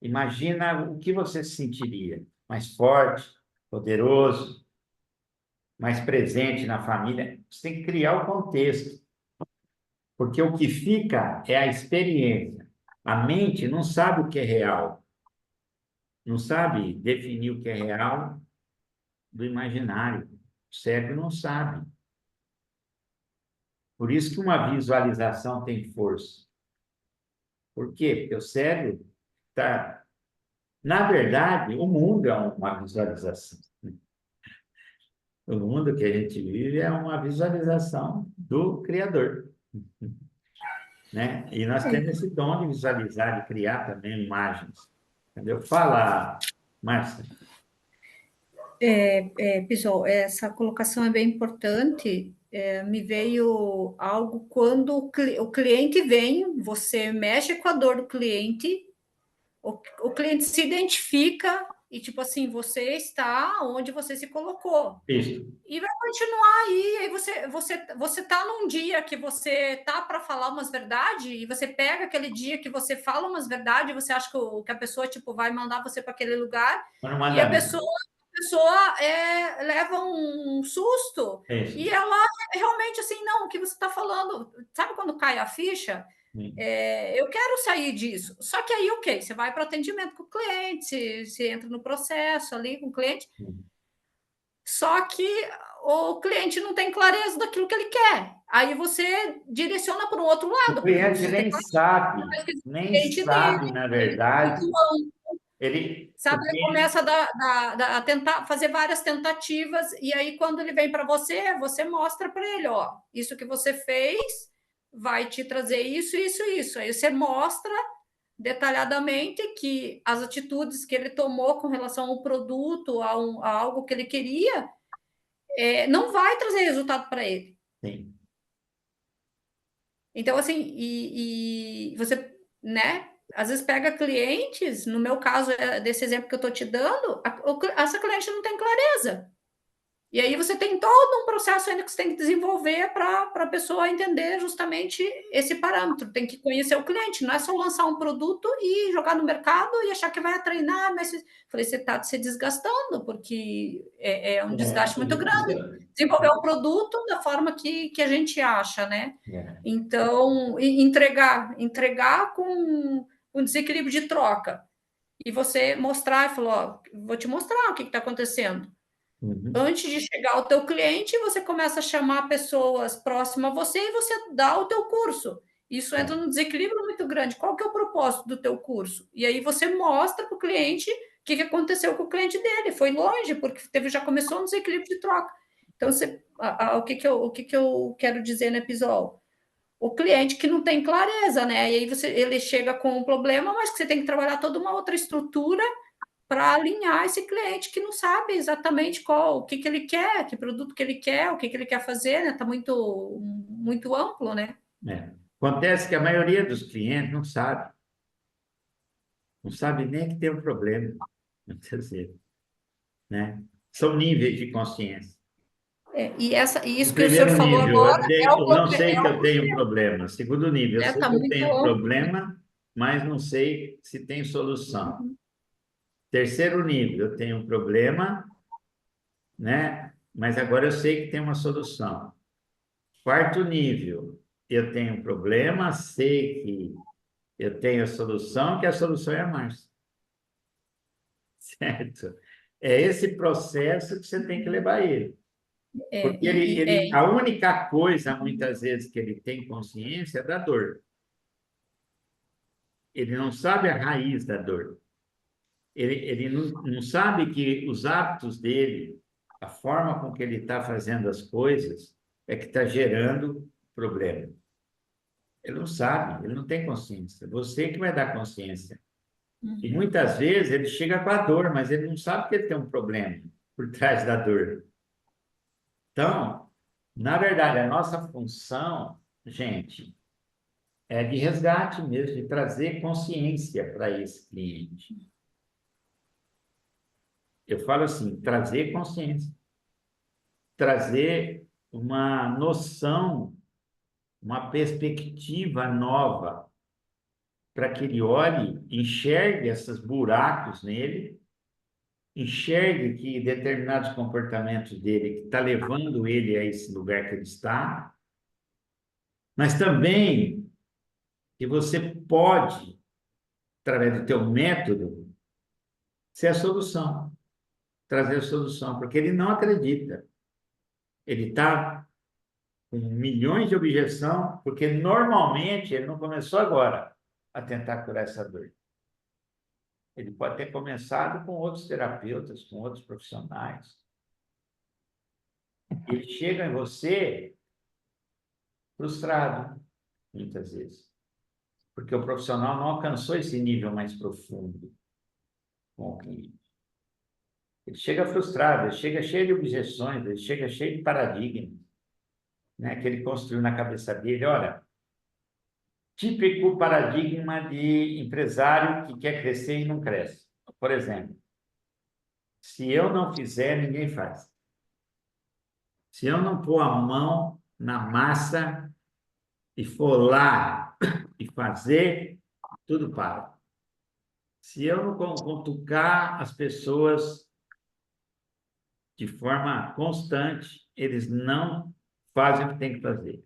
imagina o que você se sentiria. Mais forte, poderoso, mais presente na família. Você tem que criar o contexto. Porque o que fica é a experiência. A mente não sabe o que é real. Não sabe definir o que é real do imaginário. O cérebro não sabe. Por isso que uma visualização tem força. Por quê? Porque o cérebro está... Na verdade, o mundo é uma visualização. O mundo que a gente vive é uma visualização do Criador. Né? E nós temos esse dom de visualizar, de criar também imagens. Entendeu? Fala, Márcia. Pessoal, essa colocação é bem importante. Me veio algo quando o cliente vem, você mexe com a dor do cliente, o cliente se identifica e, tipo assim, você está onde você se colocou. Isso. E vai continuar aí você tá num dia que você tá para falar umas verdades e você pega aquele dia que você fala umas verdades, você acha que a pessoa tipo vai mandar você para aquele lugar e a pessoa leva um susto e ela realmente assim, não, o que você está falando, sabe quando cai a ficha? Eu quero sair disso. Só que aí, ok, você vai para atendimento com o cliente, você entra no processo ali com o cliente. Só que o cliente não tem clareza daquilo que ele quer. Aí você direciona para o outro lado. O cliente nem sabe, na verdade. Ele, sabe, ele começa a tentar fazer várias tentativas, e aí, quando ele vem para você, você mostra para ele: ó, isso que você fez vai te trazer isso, isso, isso. Aí você mostra detalhadamente que as atitudes que ele tomou com relação ao produto, a algo que ele queria, não vai trazer resultado para ele. Sim. Então, assim, e você, né? Às vezes pega clientes, no meu caso, desse exemplo que eu estou te dando, essa cliente não tem clareza. E aí você tem todo um processo ainda que você tem que desenvolver para a pessoa entender justamente esse parâmetro. Tem que conhecer o cliente, não é só lançar um produto e jogar no mercado e achar que vai treinar, mas falei, você está se desgastando, porque é um desgaste muito grande. Desenvolver um produto da forma que a gente acha, né? Então, entregar com um desequilíbrio de troca. E você mostrar e falar, ó, vou te mostrar o que está acontecendo. Antes de chegar ao teu cliente, você começa a chamar pessoas próximas a você e você dá o teu curso. Isso entra num desequilíbrio muito grande. Qual que é o propósito do teu curso? E aí você mostra para o cliente o que aconteceu com o cliente dele. Foi longe, porque já começou um desequilíbrio de troca. Então, o que eu quero dizer no episódio? O cliente que não tem clareza, né? E aí ele chega com um problema, mas que você tem que trabalhar toda uma outra estrutura para alinhar esse cliente que não sabe exatamente o que ele quer, que produto que ele quer, o que ele quer fazer, né? Está muito amplo, né? Acontece que a maioria dos clientes não sabe. Não sabe nem que tem um problema. Né? São níveis de consciência. E isso O que o senhor primeiro falou nível, agora eu não sei que eu tenho um problema. Segundo nível, eu sei tá que eu tenho um amplo. problema, mas não sei se tem solução. Terceiro nível, eu tenho um problema, né? Mas agora eu sei que tem uma solução. Quarto nível, eu tenho um problema, sei que Eu tenho a solução, que a solução é a Márcia. Certo? É esse processo que você tem que levar ele. Porque a única coisa, muitas vezes, que ele tem consciência é da dor. Ele não sabe a raiz da dor. Ele não sabe que os hábitos dele, a forma com que ele está fazendo as coisas, é que está gerando problema. Ele não sabe, ele não tem consciência. Você que vai dar consciência. E muitas vezes ele chega com a dor, mas ele não sabe que ele tem um problema por trás da dor. Então, na verdade, a nossa função, gente, é de resgate mesmo, de trazer consciência para esse cliente. Eu falo assim, trazer consciência, trazer uma noção, uma perspectiva nova, para que ele olhe, enxergue esses buracos nele, enxergue que determinados comportamentos dele está levando ele a esse lugar que ele está, mas também que você pode, através do teu método, ser a solução, trazer a solução, porque ele não acredita. Ele está com milhões de objeção, porque normalmente ele não começou agora a tentar curar essa dor. Ele pode ter começado com outros terapeutas, com outros profissionais. Ele chega em você frustrado, muitas vezes, porque o profissional não alcançou esse nível mais profundo com o cliente. Ele chega frustrado, ele chega cheio de objeções, ele chega cheio de paradigmas, né, que ele construiu na cabeça dele. Olha, típico paradigma de empresário que quer crescer e não cresce. Por exemplo, se eu não fizer, ninguém faz. Se eu não pôr a mão na massa e for lá e fazer, tudo para. Se eu não cutucar as pessoas de forma constante, eles não fazem o que tem que fazer.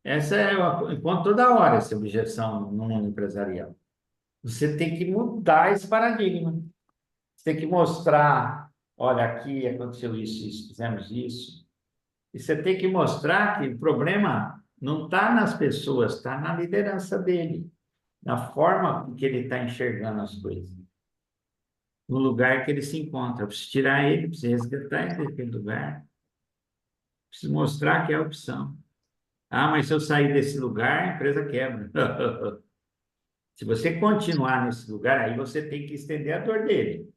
Essa é, eu encontro toda hora essa objeção no mundo empresarial. Você tem que mudar esse paradigma. Você tem que mostrar, olha, aqui aconteceu isso, fizemos isso. E você tem que mostrar que o problema não está nas pessoas, está na liderança dele, na forma que ele está enxergando as coisas, no lugar que ele se encontra. Eu preciso tirar ele, preciso resgatar ele daquele lugar, preciso mostrar que é a opção. Ah, mas se eu sair desse lugar, a empresa quebra. Se você continuar nesse lugar, aí você tem que estender a dor dele.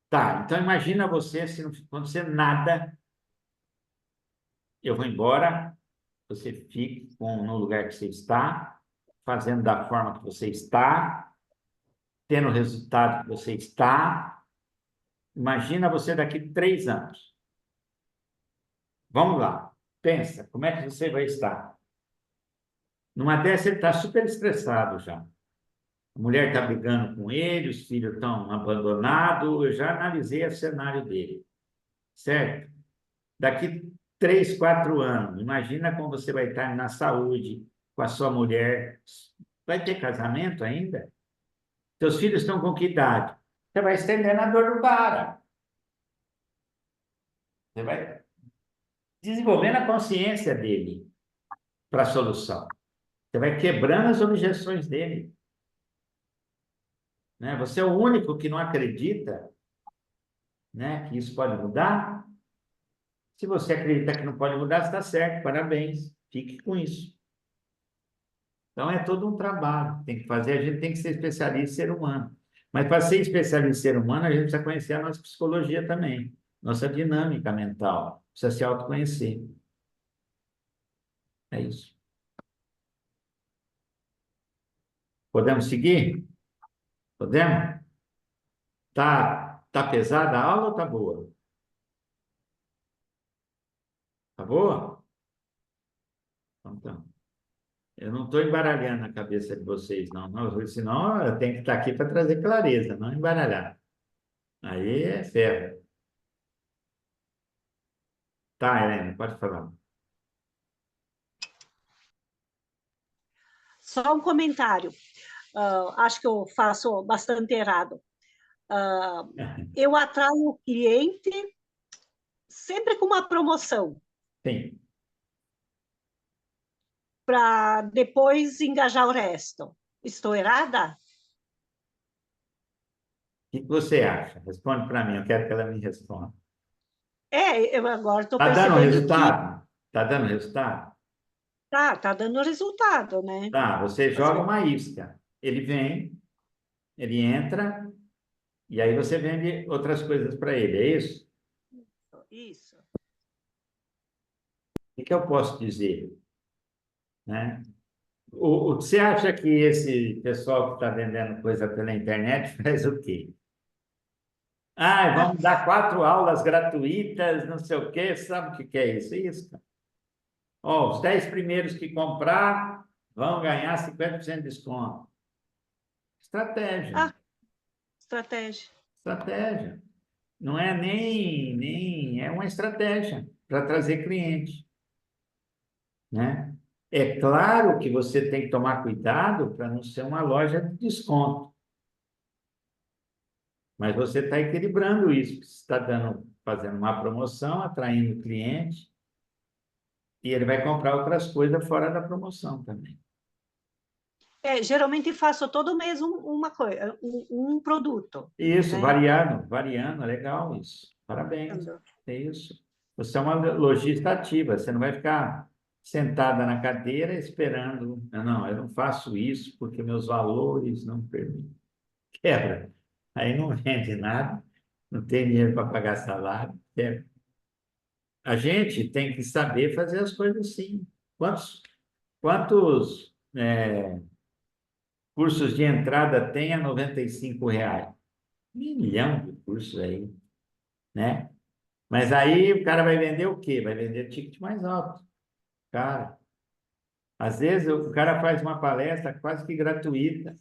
Tá, então imagina você, se não acontecer nada, eu vou embora, você fique no lugar que você está, fazendo da forma que você está, tendo o resultado que você está. Imagina você daqui 3 anos. Vamos lá, pensa, como é que você vai estar? Numa dessas, ele está super estressado já. A mulher está brigando com ele, os filhos estão abandonados. Eu já analisei o cenário dele, certo? Daqui 3, 4 anos, imagina como você vai estar na saúde, com a sua mulher. Vai ter casamento ainda? Seus filhos estão com que idade? Você vai estendendo a dor do cara. Você vai desenvolvendo a consciência dele para a solução. Você vai quebrando as objeções dele. Né? Você é o único que não acredita, né, que isso pode mudar. Se você acredita que não pode mudar, está certo, parabéns, fique com isso. Então é todo um trabalho que tem que fazer, a gente tem que ser especialista em ser humano. Mas para ser especialista em ser humano, a gente precisa conhecer a nossa psicologia também, nossa dinâmica mental, precisa se autoconhecer. É isso. Podemos seguir? Podemos? Tá pesada a aula ou tá boa? Tá boa? Então. Eu não estou embaralhando a cabeça de vocês, não. Não, senão eu tenho que estar aqui para trazer clareza, não embaralhar. Aí é ferro. Tá, Helene, pode falar. só um comentário. Acho que eu faço bastante errado. Eu atraio o cliente sempre com uma promoção, Sim. para depois engajar o resto. Estou errada? O que você acha? Responde para mim, eu quero que ela me responda. Eu agora estou Está dando percebendo que resultado? Está dando resultado? tá dando resultado, né? Tá, você joga uma isca. Ele vem, ele entra, e aí você vende outras coisas para ele, é isso? Isso. O que eu posso dizer? Né? Você acha que esse pessoal que está vendendo coisa pela internet faz o quê? Ah, vamos dar 4 aulas gratuitas, não sei o quê. Sabe o que é isso? Isso. Ó, os 10 primeiros que comprar vão ganhar 50% de desconto. Estratégia. Estratégia. Estratégia. Não é nem é uma estratégia para trazer cliente, né? É claro que você tem que tomar cuidado para não ser uma loja de desconto, mas você está equilibrando isso, você está fazendo uma promoção, atraindo cliente, e ele vai comprar outras coisas fora da promoção também. Geralmente faço todo mês uma coisa, um produto, Isso, né? variando, legal isso. Parabéns. É isso. Você é uma lojista ativa, você não vai ficar sentada na cadeira esperando. Não, eu não faço isso porque meus valores não permitem. Quebra. Aí não vende nada, não tem dinheiro para pagar salário. Quebra. A gente tem que saber fazer as coisas sim. Quantos cursos de entrada tem a R$ 95? 1 milhão de cursos aí, né? Mas aí o cara vai vender o quê? Vai vender ticket mais alto. Cara, às vezes o cara faz uma palestra quase que gratuita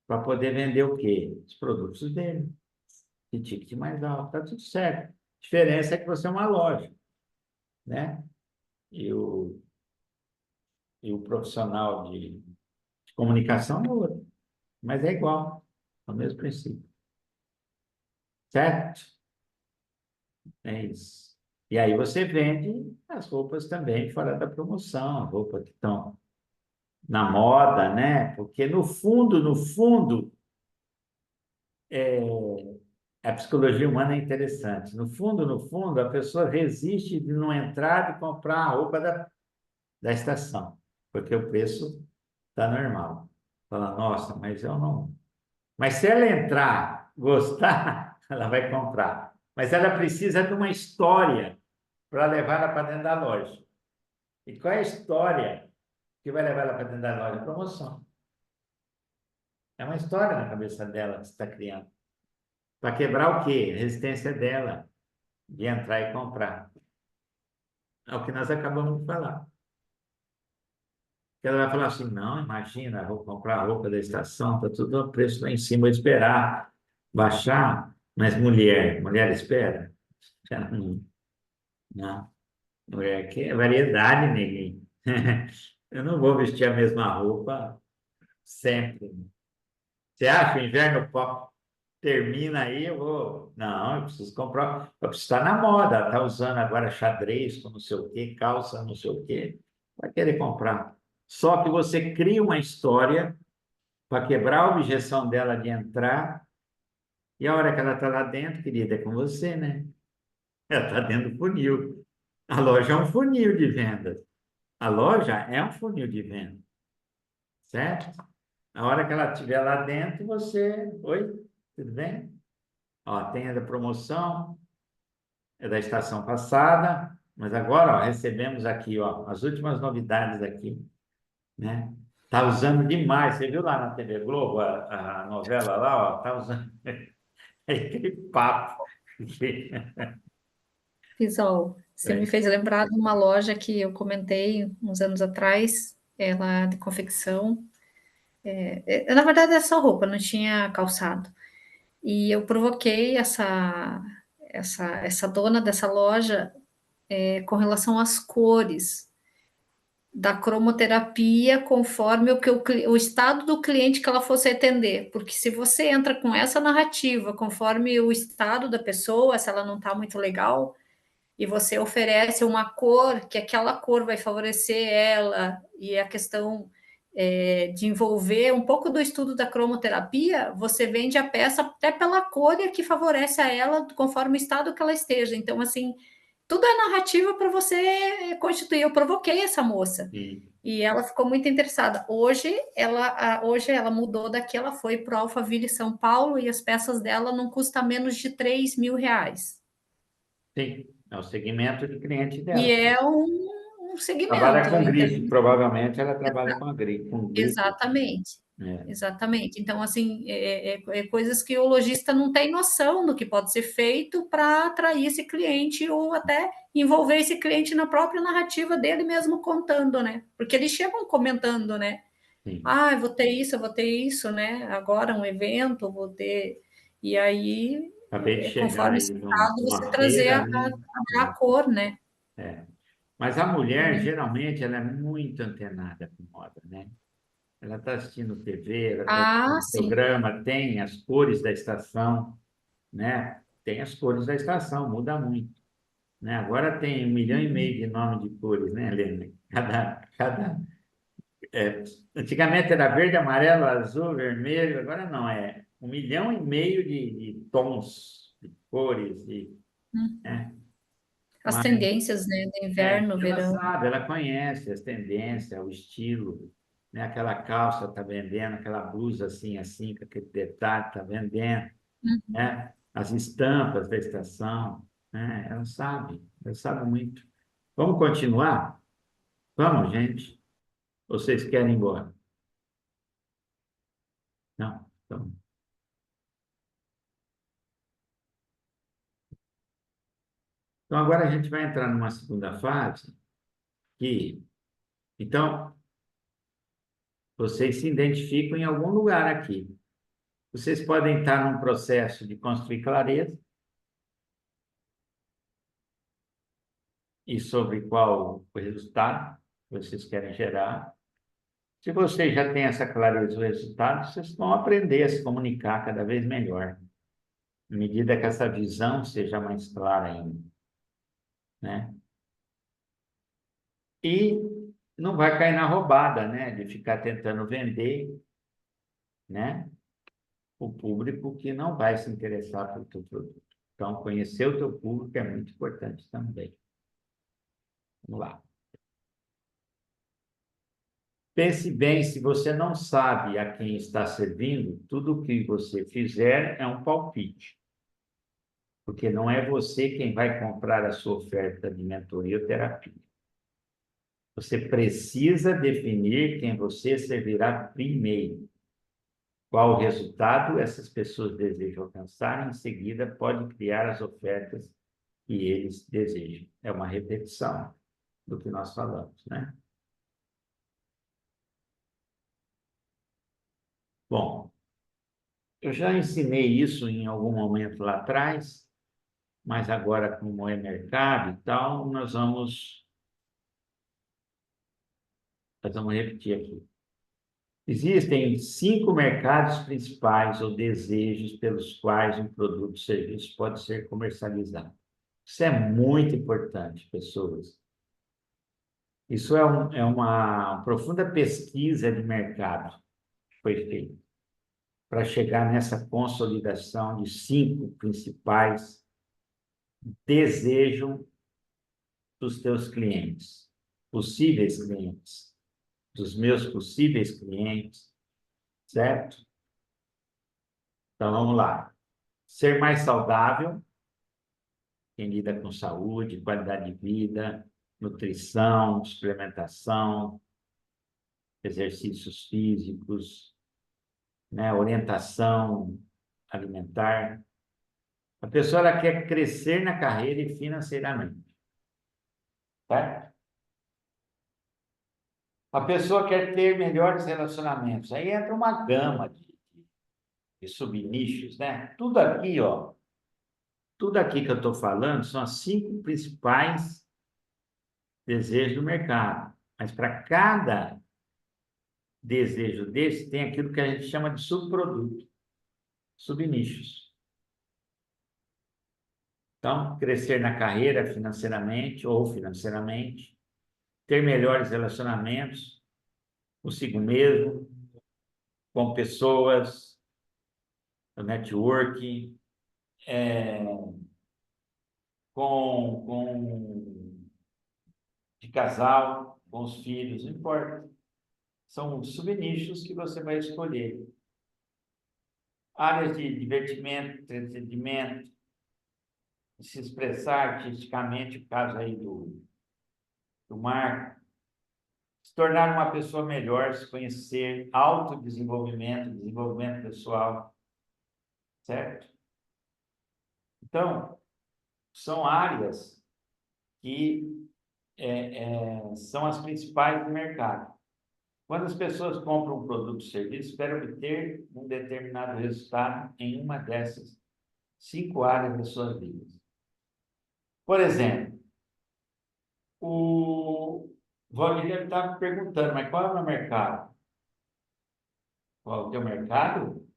para poder vender o quê? Os produtos dele. De ticket mais alto. Tá tudo certo. A diferença é que você é uma loja, né? E o profissional de comunicação é outro. Mas é igual. É o mesmo princípio. Certo? É isso. E aí você vende as roupas também fora da promoção, roupas que estão na moda, né? Porque no fundo, a psicologia humana é interessante. No fundo, a pessoa resiste de não entrar e comprar a roupa da estação, porque o preço está normal. Fala, nossa, mas eu não. Mas se ela entrar, gostar, ela vai comprar. Mas ela precisa de uma história para levar ela para dentro da loja. E qual é a história que vai levar ela para dentro da loja? Promoção. É uma história na cabeça dela que você está criando. Para quebrar o quê? A resistência dela de entrar e comprar. É o que nós acabamos de falar. Ela vai falar assim, não, imagina, vou comprar a roupa da estação, está tudo a preço lá em cima, vou esperar baixar. Mas mulher espera? Não, não. Mulher que é variedade, neguinho. Eu não vou vestir a mesma roupa sempre. Você acha que o inverno termina aí, eu vou. Não, eu preciso comprar. Eu preciso estar na moda. Está usando agora xadrez com não sei o quê, calça não sei o quê. Vai querer comprar. Só que você cria uma história para quebrar a objeção dela de entrar. E a hora que ela está lá dentro, querida, é com você, né? Ela está dentro do funil. A loja é um funil de vendas. A loja é um funil de venda. Certo? A hora que ela estiver lá dentro, você. Oi, tudo bem? Ó, tem a da promoção, é da estação passada, mas agora, ó, recebemos aqui, ó, as últimas novidades aqui, né? Tá usando demais. Você viu lá na TV Globo a novela lá, ó, tá usando aquele papo. Pisol, você me fez lembrar de uma loja que eu comentei uns anos atrás, ela de confecção. Na verdade, é só roupa, não tinha calçado. E eu provoquei essa dona dessa loja com relação às cores. da cromoterapia conforme o estado do cliente que ela fosse atender. Porque se você entra com essa narrativa, conforme o estado da pessoa, se ela não está muito legal, e você oferece uma cor, que aquela cor vai favorecer ela, e a questão de envolver um pouco do estudo da cromoterapia, você vende a peça até pela cor que favorece a ela, conforme o estado que ela esteja. Então, assim, tudo é narrativa para você constituir. Eu provoquei essa moça. Sim. E ela ficou muito interessada. Hoje ela mudou daqui, ela foi para o Alphaville São Paulo e as peças dela não custam menos de R$ 3.000. Sim, é o segmento de cliente E dela. é um Trabalha segmento. com Então, grife, provavelmente ela trabalha com com grife. exatamente. É. Exatamente. Então, assim, coisas que o lojista não tem noção do que pode ser feito para atrair esse cliente ou até envolver esse cliente na própria narrativa dele mesmo contando, né? Porque eles chegam comentando, né? Sim. Ah, eu vou ter isso, né? Agora um evento, vou ter. E aí, Acabei de chegar conforme aí esse estado, você numa trazer feira, né? a cor, né? É. Mas a mulher, geralmente, ela é muito antenada com moda, né? Ela está assistindo TV, ela está Ah, assistindo sim. programa, tem as cores da estação, né? Tem as cores da estação, muda muito, né? Agora tem 1,5 milhão de nome de cores, né, Helena? Antigamente era verde, amarelo, azul, vermelho, agora não, é 1,5 milhão de tons, de cores, né? As Mas tendências, né? Do inverno, ela verão. sabe, ela conhece as tendências, o estilo, né? Aquela calça está vendendo, aquela blusa assim, assim, com aquele detalhe está vendendo, né? As estampas da estação, né? Ela sabe muito. Vamos continuar? Vamos, gente? Vocês querem ir embora? Não? Então, agora a gente vai entrar numa segunda fase que, então, vocês se identificam em algum lugar aqui. Vocês podem estar num processo de construir clareza e sobre qual o resultado que vocês querem gerar. Se vocês já têm essa clareza do resultado, vocês vão aprender a se comunicar cada vez melhor, à medida que essa visão seja mais clara ainda, né? E não vai cair na roubada, né? De ficar tentando vender, né? O público que não vai se interessar pelo teu produto. Então, conhecer o teu público é muito importante também. Vamos lá. Pense bem, se você não sabe a quem está servindo, tudo o que você fizer é um palpite. Porque não é você quem vai comprar a sua oferta de mentoria ou terapia. Você precisa definir quem você servirá primeiro. Qual o resultado essas pessoas desejam alcançar, em seguida pode criar as ofertas que eles desejam. É uma repetição do que nós falamos, né? Bom, eu já ensinei isso em algum momento lá atrás, mas agora, como é mercado e tal, nós vamos repetir aqui. Existem 5 mercados principais ou desejos pelos quais um produto ou serviço pode ser comercializado. Isso é muito importante, pessoas. Isso é uma profunda pesquisa de mercado que foi feita para chegar nessa consolidação de 5 principais desejos dos teus clientes, possíveis clientes, dos meus possíveis clientes, certo? Então, vamos lá. Ser mais saudável, quem lida com saúde, qualidade de vida, nutrição, suplementação, exercícios físicos, né, orientação alimentar. A pessoa ela quer crescer na carreira e financeiramente, certo? A pessoa quer ter melhores relacionamentos. Aí entra uma gama de subnichos, né? Tudo aqui, ó, tudo aqui que eu estou falando são as 5 principais desejos do mercado. Mas para cada desejo desse, tem aquilo que a gente chama de subproduto, subnichos. Então, crescer na carreira financeiramente ou financeiramente, ter melhores relacionamentos consigo mesmo, com pessoas, o networking, de casal, com os filhos, não importa. São subnichos que você vai escolher. Áreas de divertimento, entretenimento, de se expressar artisticamente, o caso aí do Marco, se tornar uma pessoa melhor, se conhecer, autodesenvolvimento, desenvolvimento pessoal, certo? Então, são áreas que são as principais do mercado. Quando as pessoas compram um produto ou serviço, esperam obter um determinado resultado em uma dessas 5 áreas das suas vidas. Por exemplo, o Valdir estava me perguntando, mas qual é o meu mercado? Qual é o teu mercado?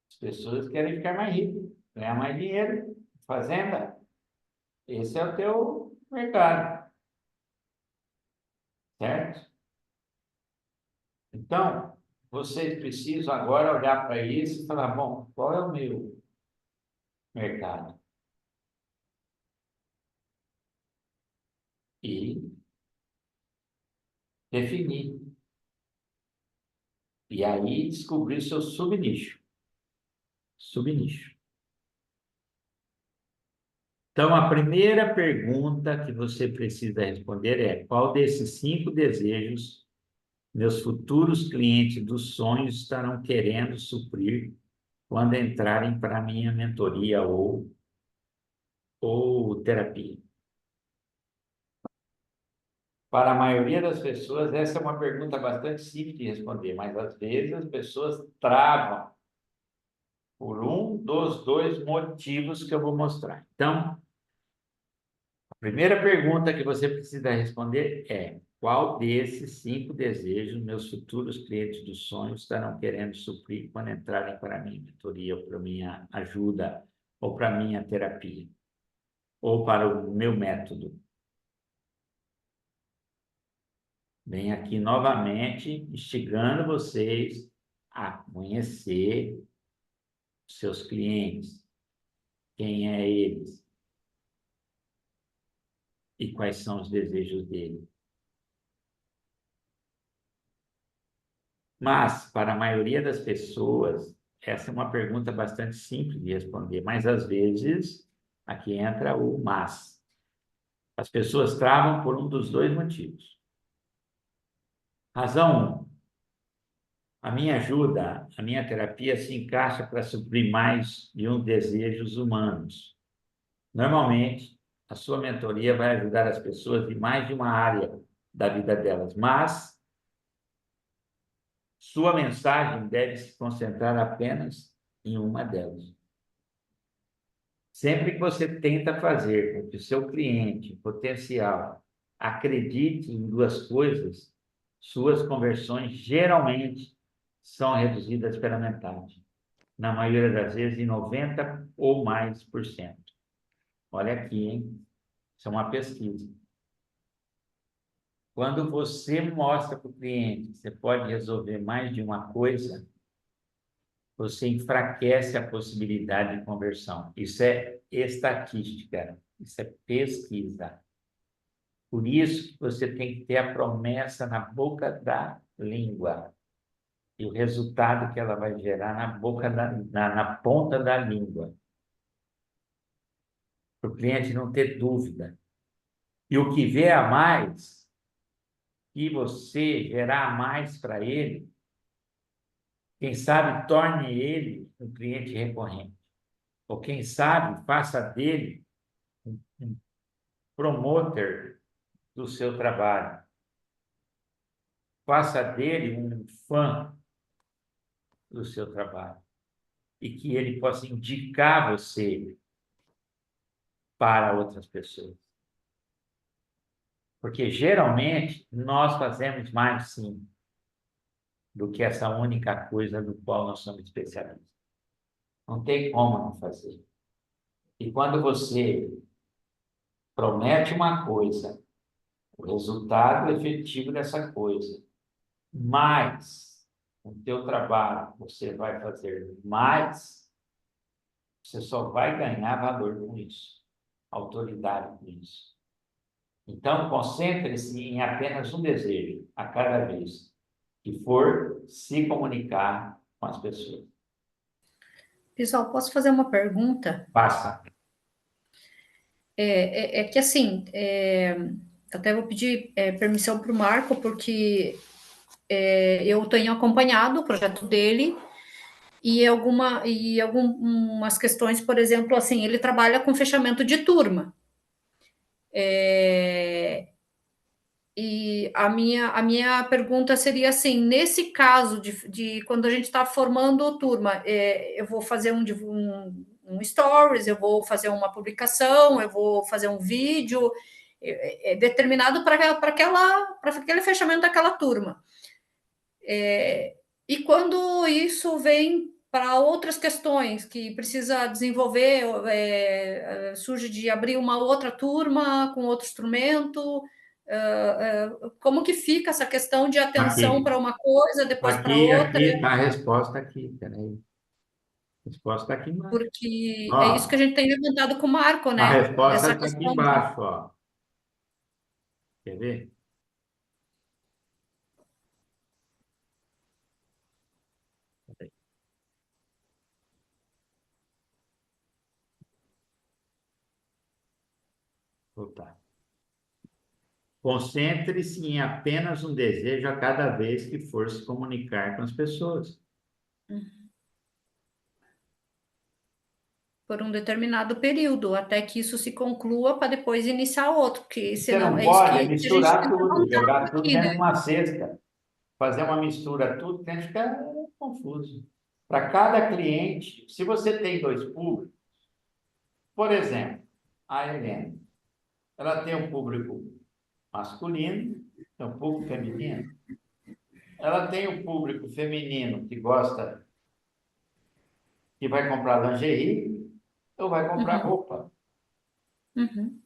As pessoas querem ficar mais ricas, ganhar mais dinheiro, fazenda. Esse é o teu mercado, certo? Então, vocês precisam agora olhar para isso e falar, bom, qual é o meu mercado? E definir. E aí descobrir seu subnicho. Subnicho. Então, a primeira pergunta que você precisa responder é: qual desses 5 desejos meus futuros clientes dos sonhos estarão querendo suprir quando entrarem para a minha mentoria ou terapia? Para a maioria das pessoas, essa é uma pergunta bastante simples de responder, mas às vezes as pessoas travam por um dos 2 motivos que eu vou mostrar. Então, a primeira pergunta que você precisa responder é: qual desses 5 desejos meus futuros clientes dos sonhos estarão querendo suprir quando entrarem para a minha mentoria, ou para a minha ajuda, ou para a minha terapia, ou para o meu método? Venho aqui novamente instigando vocês a conhecer seus clientes, quem é eles e quais são os desejos dele. Mas, para a maioria das pessoas, essa é uma pergunta bastante simples de responder, mas às vezes aqui entra o mas. As pessoas travam por um dos 2 motivos. Razão 1. A minha ajuda, a minha terapia se encaixa para suprir mais de um desejos humanos. Normalmente, a sua mentoria vai ajudar as pessoas em mais de uma área da vida delas, mas sua mensagem deve se concentrar apenas em uma delas. Sempre que você tenta fazer com que o seu cliente potencial acredite em 2 coisas, suas conversões geralmente são reduzidas pela metade. Na maioria das vezes, em 90% ou mais por cento. Olha aqui, hein? Isso é uma pesquisa. Quando você mostra para o cliente que você pode resolver mais de uma coisa, você enfraquece a possibilidade de conversão. Isso é estatística, isso é pesquisa. Por isso que você tem que ter a promessa na boca da língua. E o resultado que ela vai gerar na ponta da língua. Para o cliente não ter dúvida. E o que vier a mais, que você gerar a mais para ele, quem sabe torne ele um cliente recorrente. Ou quem sabe faça dele um promoter do seu trabalho. Faça dele um fã do seu trabalho. E que ele possa indicar você para outras pessoas. Porque geralmente nós fazemos mais sim do que essa única coisa do qual nós somos especialistas. Não tem como não fazer. E quando você promete uma coisa, o resultado efetivo dessa coisa, mais o teu trabalho, você vai fazer mais, você só vai ganhar valor com isso, autoridade com isso. Então, concentre-se em apenas um desejo a cada vez que for se comunicar com as pessoas. Pessoal, posso fazer uma pergunta? Passa. É que assim, até vou pedir permissão para o Marco, porque eu tenho acompanhado o projeto dele e algumas questões, por exemplo, assim, ele trabalha com fechamento de turma. E a minha pergunta seria assim, nesse caso de quando a gente está formando turma, eu vou fazer um stories, eu vou fazer uma publicação, eu vou fazer um vídeo, determinado para aquele fechamento daquela turma. E quando isso vem para outras questões que precisa desenvolver, surge de abrir uma outra turma com outro instrumento, como que fica essa questão de atenção Aqui. para uma coisa, depois para Aqui, outra, aqui está a resposta aqui. Peraí. A resposta está aqui embaixo. porque é isso que a Ó, gente tem levantado com o Marco, a né? resposta Essa está aqui questão embaixo, ó. Quer ver? Peraí. Voltar. Concentre-se em apenas um desejo a cada vez que for se comunicar com as pessoas. por um determinado período, até que isso se conclua para depois iniciar outro, porque Você não senão é isso pode que a gente misturar tem tudo, levantado jogar tudo aqui, dentro né? de uma cesta. Fazer uma mistura tudo, tem que ficar confuso. Para cada cliente, se você tem dois públicos, por exemplo, a Helena, ela tem um público masculino, tem um público feminino. Ela tem um público feminino que gosta, que vai comprar lingerie ou vai comprar roupa, Uhum.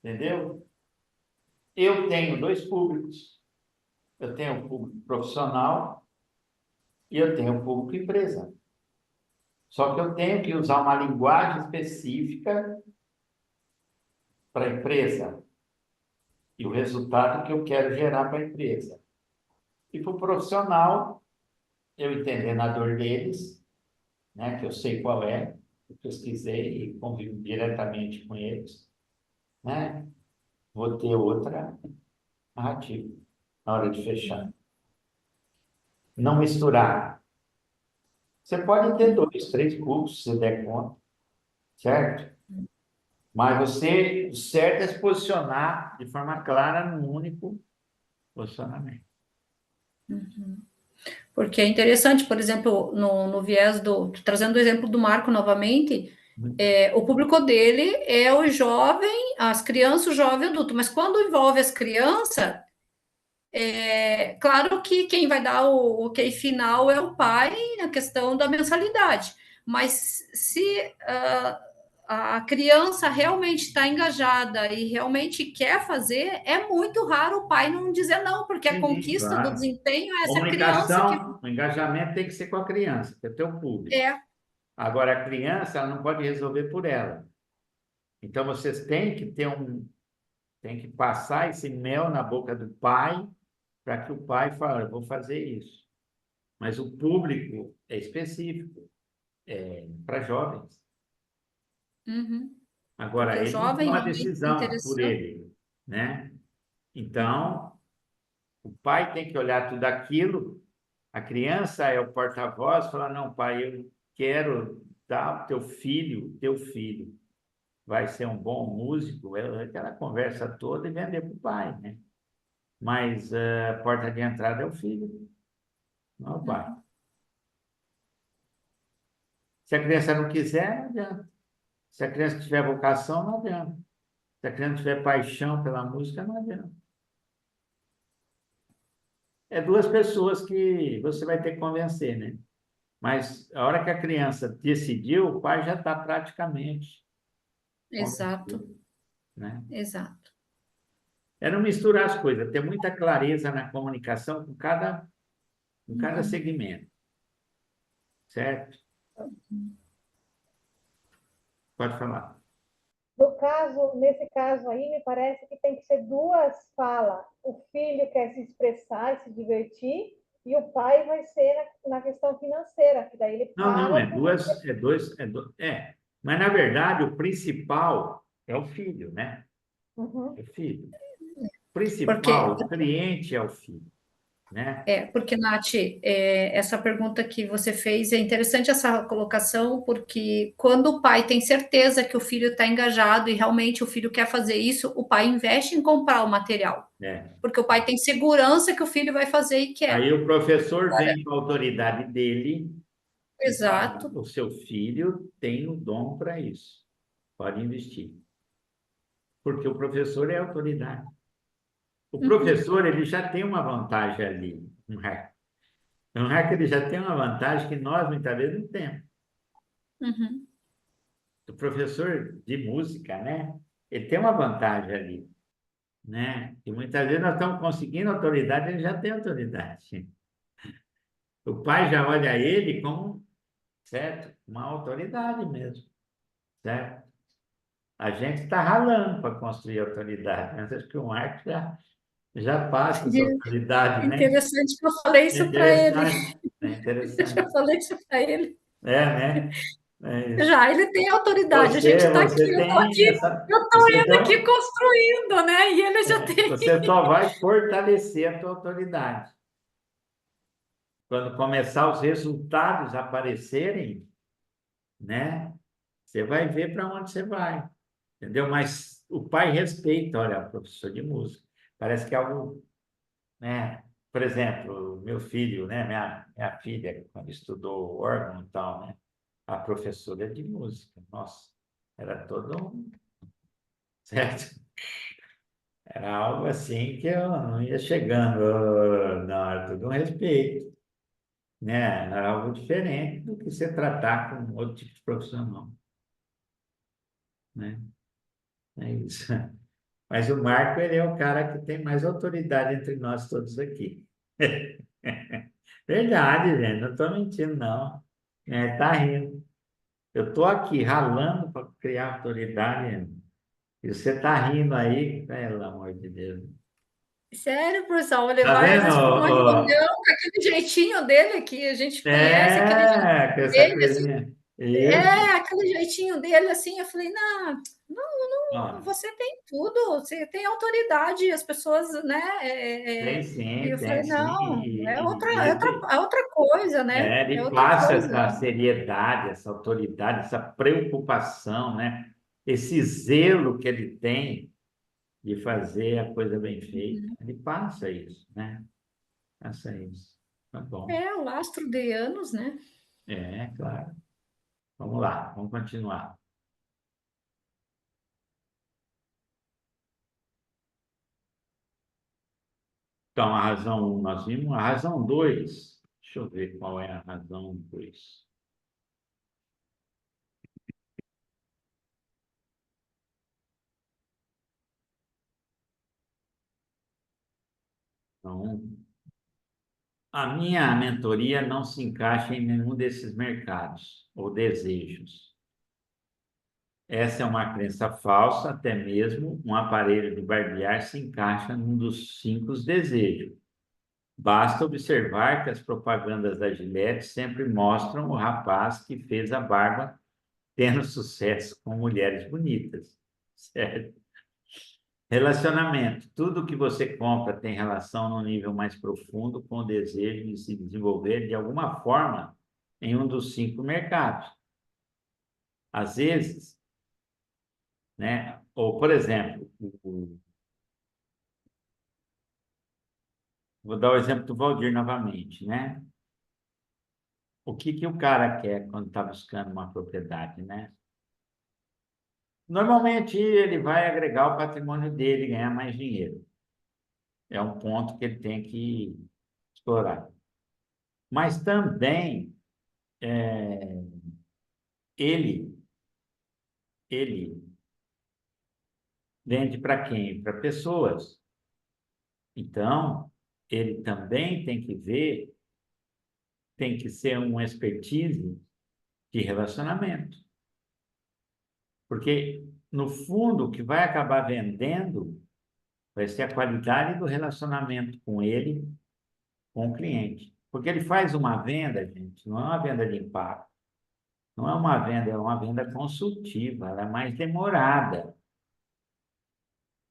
entendeu? Eu tenho dois públicos. Eu tenho um público profissional e eu tenho um público empresa. Só que eu tenho que usar uma linguagem específica para a empresa e o resultado que eu quero gerar para a empresa. E para o profissional, eu entendendo a dor deles, né, que eu sei qual é, eu pesquisei e convivo diretamente com eles, né, vou ter outra narrativa na hora de fechar. Não misturar. Você pode ter dois, três cubos, se você der conta, certo? Mas você, o certo é se posicionar de forma clara num único posicionamento. Porque é interessante, por exemplo, no viés trazendo o exemplo do Marco novamente, o público dele é o jovem, as crianças, o jovem adulto, mas quando envolve as crianças, claro que quem vai dar o ok final é o pai na questão da mensalidade, mas se a criança realmente está engajada e realmente quer fazer, é muito raro o pai não dizer não, porque a Sim, conquista do claro. desempenho é essa criança que Comunicação, o engajamento tem que ser com a criança, que é o teu público. é. Agora, a criança, ela não pode resolver por ela. Então, vocês têm que tem que passar esse mel na boca do pai, para que o pai fale, eu vou fazer isso. Mas o público é específico, é para jovens. Uhum. Porque Agora, o ele não jovem toma realmente é decisão por interessante. ele, né? Então, o pai tem que olhar tudo aquilo. A criança é o porta-voz, falar, não, pai, eu quero dar ao teu filho vai ser um bom músico, aquela conversa toda e vender para o pai, né? Mas a porta de entrada é o filho, não é o pai. Se a criança não quiser, não adianta. Se a criança tiver vocação, não adianta. Se a criança tiver paixão pela música, não adianta. É duas pessoas que você vai ter que convencer, né? Mas a hora que a criança decidiu, o pai já está praticamente Exato, convencido, né? exato. É não misturar as coisas, ter muita clareza na comunicação com cada Uhum. segmento, certo? Pode falar. No caso, nesse caso aí, me parece que tem que ser duas falas. O filho quer se expressar e se divertir, e o pai vai ser na questão financeira, que daí ele Não, para é com... duas, é dois, Mas, na verdade, o principal é o filho, né? Uhum. É o filho. O Porque principal, o cliente é o filho, né? Porque, Nath, essa pergunta que você fez é interessante essa colocação, porque quando o pai tem certeza que o filho está engajado e realmente o filho quer fazer isso, o pai investe em comprar o material, É. porque o pai tem segurança que o filho vai fazer e quer. Aí o professor vem com a autoridade dele e fala, Exato. o seu filho tem o dom para isso, pode investir. Porque o professor é a autoridade. O Uhum, professor, ele já tem uma vantagem ali, um hack. Um hack, ele já tem uma vantagem que nós, muitas vezes, não temos. uhum. O professor de música, né? Ele tem uma vantagem ali, né? E muitas vezes nós estamos conseguindo autoridade, ele já tem autoridade. O pai já olha ele como, certo? Uma autoridade mesmo, certo? A gente está ralando para construir autoridade, mas acho que o Marco já passa essa autoridade, né? Interessante que eu falei É isso para ele. interessante, é Eu já interessante. falei isso para ele. É, né? É isso. Já, ele tem autoridade. A gente Você, está aqui, você tem essa, eu estou você indo tem, aqui construindo, né? E ele já tem. você só vai fortalecer a tua autoridade. Quando começar os resultados a aparecerem, né? Você vai ver para onde você vai, entendeu? Mas o pai respeita, olha, professor de música. Parece que é algo, né? Por exemplo, meu filho, né? Minha filha, quando estudou órgão e tal, né? A professora de música, nossa, era todo um, certo? Era algo assim que eu não ia chegando, não, era tudo um respeito, né? Era algo diferente do que você tratar com outro tipo de profissional, né? É isso. Mas o Marco, ele é o cara que tem mais autoridade entre nós todos aqui. Verdade, gente, não estou mentindo, não. Tá rindo. Eu estou aqui ralando para criar autoridade, e você está rindo aí, pelo amor de Deus. Sério, professor, vou Tá levar vendo? eles para uma Ó? reunião com aquele jeitinho dele que a gente conhece, aquele É, com jeitinho essa dele, assim, coisinha. Isso. aquele jeitinho dele, assim, eu falei, não, não, Ó, você tem tudo, você tem autoridade, as pessoas, né, tem e sim, eu tem falei, sim. não, é outra coisa, né, é Ele outra passa coisa. essa seriedade, essa autoridade, essa preocupação, né? Esse zelo que ele tem de fazer a coisa bem feita. Ele passa isso, né? Passa isso. Tá bom. É, o lastro de anos, né? É, claro. Vamos lá, vamos continuar. Então, a razão 1 nós vimos. A razão 2, deixa eu ver qual é a razão 2. Então, a minha mentoria não se encaixa em nenhum desses mercados ou desejos. Essa é uma crença falsa, até mesmo um aparelho de barbear se encaixa num dos 5 desejos. Basta observar que as propagandas da Gillette sempre mostram o rapaz que fez a barba tendo sucesso com mulheres bonitas, certo? Relacionamento. Tudo que você compra tem relação no nível mais profundo com o desejo de se desenvolver de alguma forma em um dos 5 mercados. Às vezes, né? Ou, por exemplo, vou dar o exemplo do Valdir novamente, né? O que que o cara quer quando está buscando uma propriedade, né? Normalmente ele vai agregar o patrimônio dele, ganhar mais dinheiro. É um ponto que ele tem que explorar. Mas também ele vende para quem? Para pessoas. Então, ele também tem que ver, tem que ser um expertise de relacionamento. Porque, no fundo, o que vai acabar vendendo vai ser a qualidade do relacionamento com ele, com o cliente. Porque ele faz uma venda, gente, não é uma venda de impacto, não é uma venda, é uma venda consultiva, ela é mais demorada.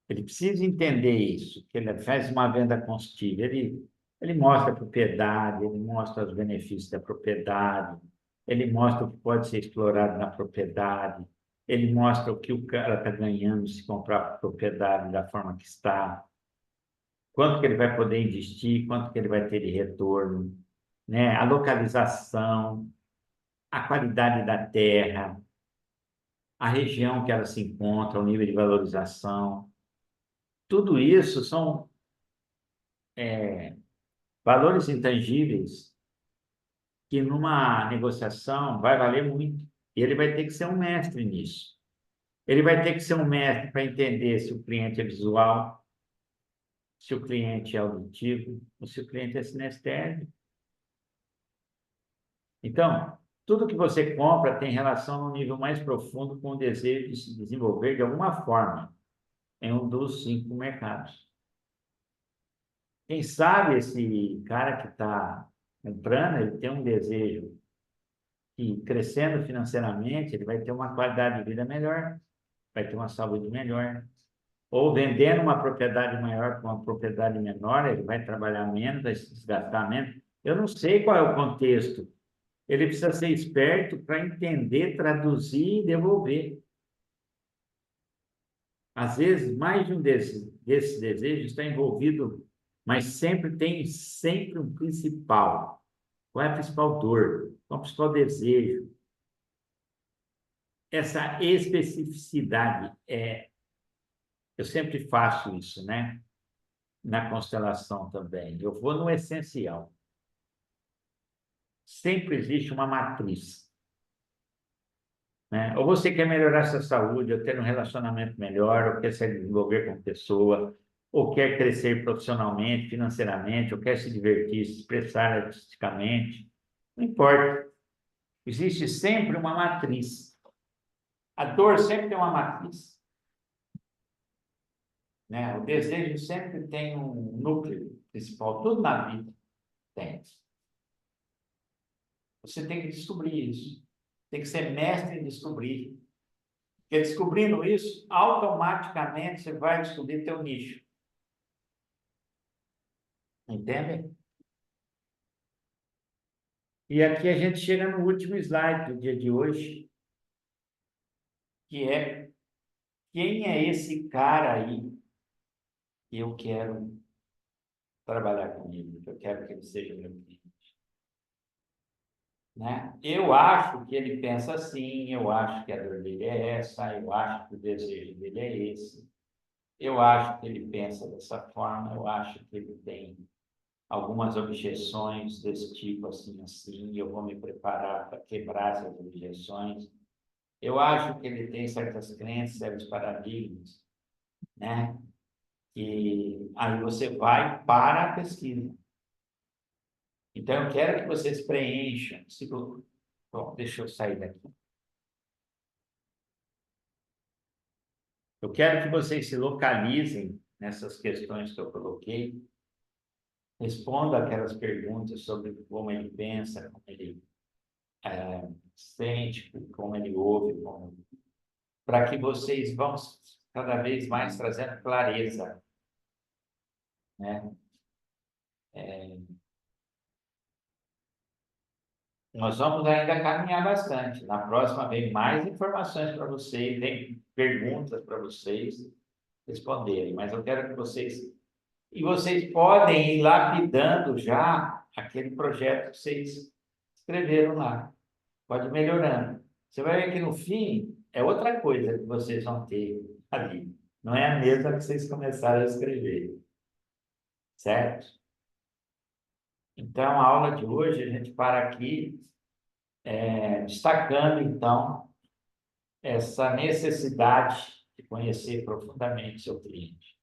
Ele precisa entender isso, que ele faz uma venda consultiva, ele mostra a propriedade, ele mostra os benefícios da propriedade, ele mostra o que pode ser explorado na propriedade, ele mostra o que o cara está ganhando se comprar a propriedade da forma que está, quanto que ele vai poder investir, quanto que ele vai ter de retorno, né? A localização, a qualidade da terra, a região que ela se encontra, o nível de valorização. Tudo isso são valores intangíveis que numa negociação vai valer muito. E ele vai ter que ser um mestre nisso. Ele vai ter que ser um mestre para entender se o cliente é visual, se o cliente é auditivo, ou se o cliente é sinestésico. Então, tudo que você compra tem relação no nível mais profundo com o desejo de se desenvolver de alguma forma em um dos 5 mercados. Quem sabe esse cara que está comprando, ele tem um desejo que, crescendo financeiramente, ele vai ter uma qualidade de vida melhor, vai ter uma saúde melhor. Ou vendendo uma propriedade maior com uma propriedade menor, ele vai trabalhar menos, vai se desgastar menos. Eu não sei qual é o contexto. Ele precisa ser esperto para entender, traduzir e devolver. Às vezes, mais de um desses desejos está envolvido, mas tem sempre um principal. Qual é a principal dor? Qual é o principal desejo? Essa especificidade eu sempre faço isso, né? Na constelação também. Eu vou no essencial. Sempre existe uma matriz, né? Ou você quer melhorar sua saúde, ou ter um relacionamento melhor, ou quer se desenvolver como pessoa, ou quer crescer profissionalmente, financeiramente, ou quer se divertir, se expressar artisticamente. Não importa. Existe sempre uma matriz. A dor sempre tem uma matriz, né? O desejo sempre tem um núcleo principal. Tudo na vida tem. Você tem que descobrir isso. Tem que ser mestre em descobrir. Porque descobrindo isso, automaticamente você vai descobrir teu nicho. Entende? E aqui a gente chega no último slide do dia de hoje, que é: quem é esse cara aí que eu quero trabalhar comigo, que eu quero que ele seja meu cliente? Né? Eu acho que ele pensa assim, eu acho que a dor dele é essa, eu acho que o desejo dele é esse, eu acho que ele pensa dessa forma, eu acho que ele tem algumas objeções desse tipo, assim, assim, eu vou me preparar para quebrar essas objeções. Eu acho que ele tem certas crenças, certos paradigmas, né? E aí você vai para a pesquisa. Então, eu quero que vocês preencham. Bom, deixa eu sair daqui. Eu quero que vocês se localizem nessas questões que eu coloquei. Responda aquelas perguntas sobre como ele pensa, como ele sente, como ele ouve, para que vocês vão cada vez mais trazendo clareza, né? Nós vamos ainda caminhar bastante. Na próxima vem mais informações para vocês, vem perguntas para vocês responderem, mas eu quero que vocês... E vocês podem ir lapidando já aquele projeto que vocês escreveram lá. Pode ir melhorando. Você vai ver que no fim é outra coisa que vocês vão ter ali. Não é a mesma que vocês começaram a escrever. Certo? Então, a aula de hoje, a gente para aqui, destacando, então, essa necessidade de conhecer profundamente seu cliente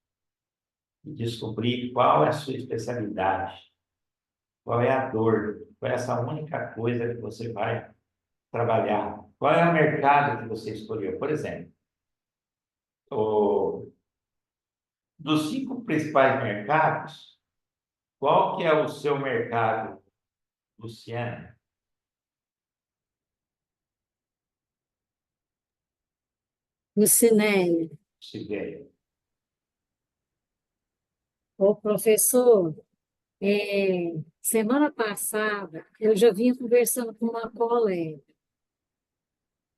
e descobrir qual é a sua especialidade, qual é a dor, qual é essa única coisa que você vai trabalhar, qual é o mercado que você escolheu. Por exemplo, dos 5 principais mercados, qual que é o seu mercado, Luciana? Lucinéia, Sibeli? o professor, semana passada eu já vinha conversando com uma colega,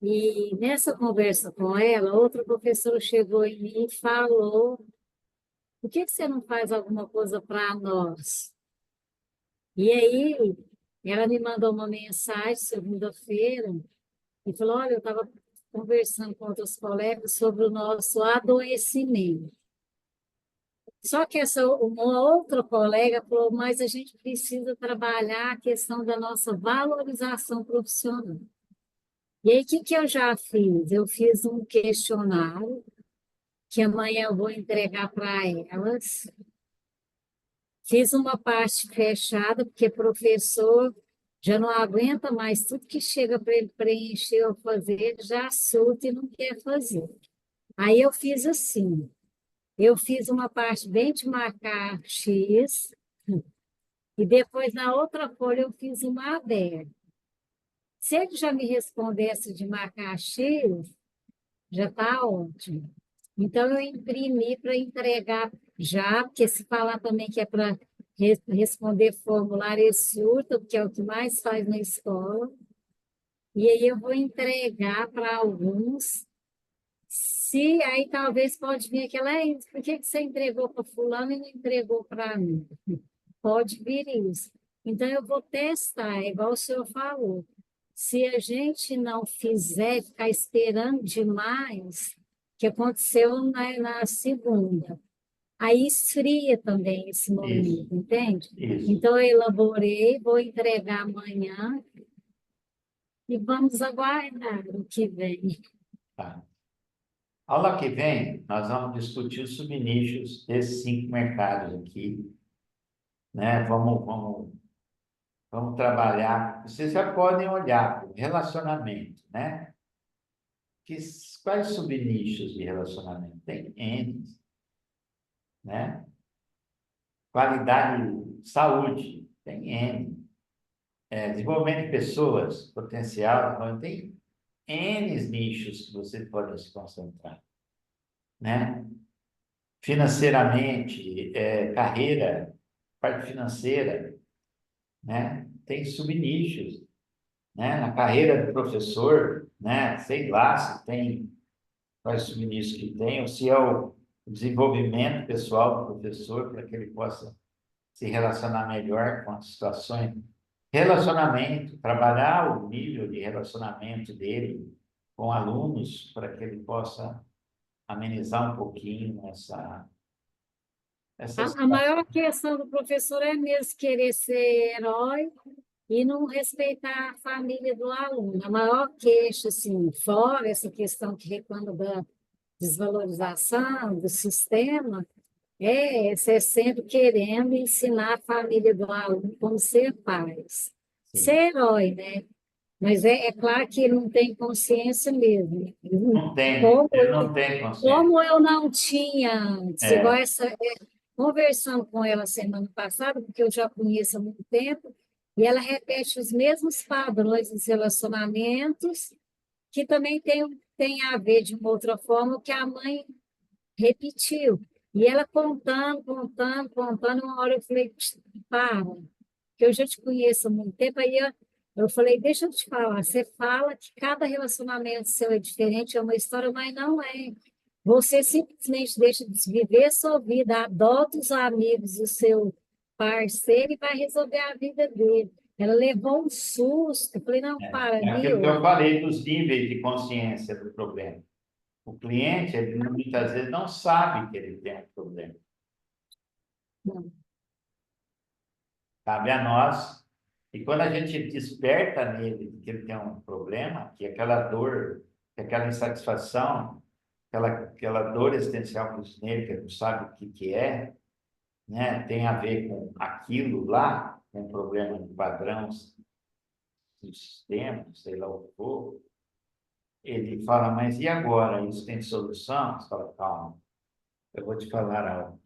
e nessa conversa com ela, outra professora chegou em mim e falou: por que você não faz alguma coisa para nós? E aí, ela me mandou uma mensagem segunda-feira e falou: olha, eu estava conversando com outros colegas sobre o nosso adoecimento. Só que uma outra colega falou, mas a gente precisa trabalhar a questão da nossa valorização profissional. E aí, o que eu já fiz? Eu fiz um questionário que amanhã eu vou entregar para elas. Fiz uma parte fechada, porque professor já não aguenta mais tudo que chega para ele preencher ou fazer, ele já surta e não quer fazer. Aí eu fiz assim, eu fiz uma parte bem de marcar X, e depois, na outra folha, eu fiz uma aberta. Se ele já me respondesse de marcar X, já está ótimo. Então, eu imprimi para entregar já, porque se falar também que é para responder formulário, ele surta, porque é o que mais faz na escola. E aí eu vou entregar para alguns. Se aí talvez pode vir aquela, por que você entregou para fulano e não entregou para mim? Pode vir isso. Então, eu vou testar, igual o senhor falou. Se a gente não fizer, ficar esperando demais, que aconteceu na segunda, aí esfria também esse Isso, momento, entende? isso. Então, eu elaborei, vou entregar amanhã e vamos aguardar o que vem. Tá. Aula que vem, nós vamos discutir os subnichos desses 5 mercados aqui, né? Vamos trabalhar. Vocês já podem olhar para o relacionamento, né? Quais subnichos de relacionamento? Tem N, né? Qualidade, saúde, tem N. Desenvolvimento de pessoas, potencial, tem N nichos que você pode se concentrar, né? Financeiramente, carreira, parte financeira, né? Tem subnichos, né? Na carreira do professor, né? Sei lá se tem quais subnichos que tem, ou se é o desenvolvimento pessoal do professor para que ele possa se relacionar melhor com as situações. Relacionamento, trabalhar o nível de relacionamento dele com alunos para que ele possa amenizar um pouquinho essa A maior questão do professor é mesmo querer ser herói e não respeitar a família do aluno. A maior queixa, assim, fora essa questão que reclama da desvalorização do sistema, ser sempre querendo ensinar a família do aluno como ser pais. Ser herói, né? Mas é claro que ele não tem consciência mesmo. Não tem, Como, ele não tem consciência. como eu não tinha antes, igual É, conversando com ela semana passada, porque eu já conheço há muito tempo, e ela repete os mesmos padrões dos relacionamentos, que também tem a ver de uma outra forma o que a mãe repetiu. E ela contando, uma hora eu falei, para, que eu já te conheço há muito tempo, aí eu falei, deixa eu te falar, você fala que cada relacionamento seu é diferente, é uma história, mas não é. Você simplesmente deixa de viver a sua vida, adota os amigos do seu parceiro e vai resolver a vida dele. Ela levou um susto. Eu falei, não, para, é aquilo que Nil. eu falei dos níveis de consciência do problema. O cliente, ele, muitas vezes, não sabe que ele tem um problema. Cabe a nós. E quando a gente desperta nele que ele tem um problema, que aquela dor, que aquela insatisfação, aquela dor existencial nele, que ele não sabe o que que é, né, tem a ver com aquilo lá, com um problema de padrão do sistema, sei lá o que for, ele fala, mas e agora? Isso tem solução? Você fala, calma, eu vou te falar algo.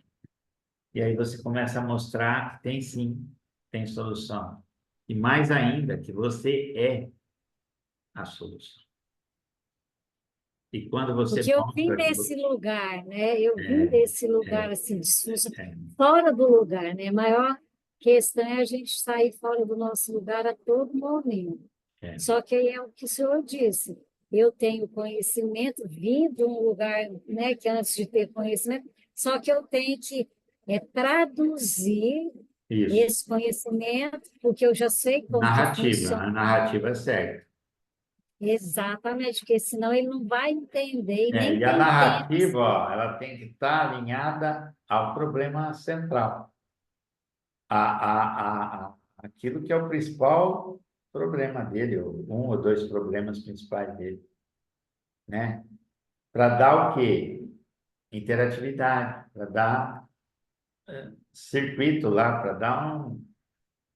E aí você começa a mostrar que tem sim, tem solução. E mais ainda, que você é a solução. E quando você Porque eu vim mostra que desse lugar, né? Eu vim é, desse lugar, é, assim, disfuncional, é, fora do lugar, né? A maior questão é a gente sair fora do nosso lugar a todo momento. é. Só que aí é o que o senhor disse. Eu tenho conhecimento, vim de um lugar, né, que antes de ter conhecimento, só que eu tenho que traduzir Isso. esse conhecimento, porque eu já sei como que Narrativa, funciona. a narrativa é certa. Exatamente, porque senão ele não vai entender e nem E a tem tempo. narrativa, ó, ela tem que estar alinhada ao problema central. Aquilo que é o principal problema dele, ou um ou dois problemas principais dele, né? Para dar o quê? Interatividade, para dar circuito lá, para dar um,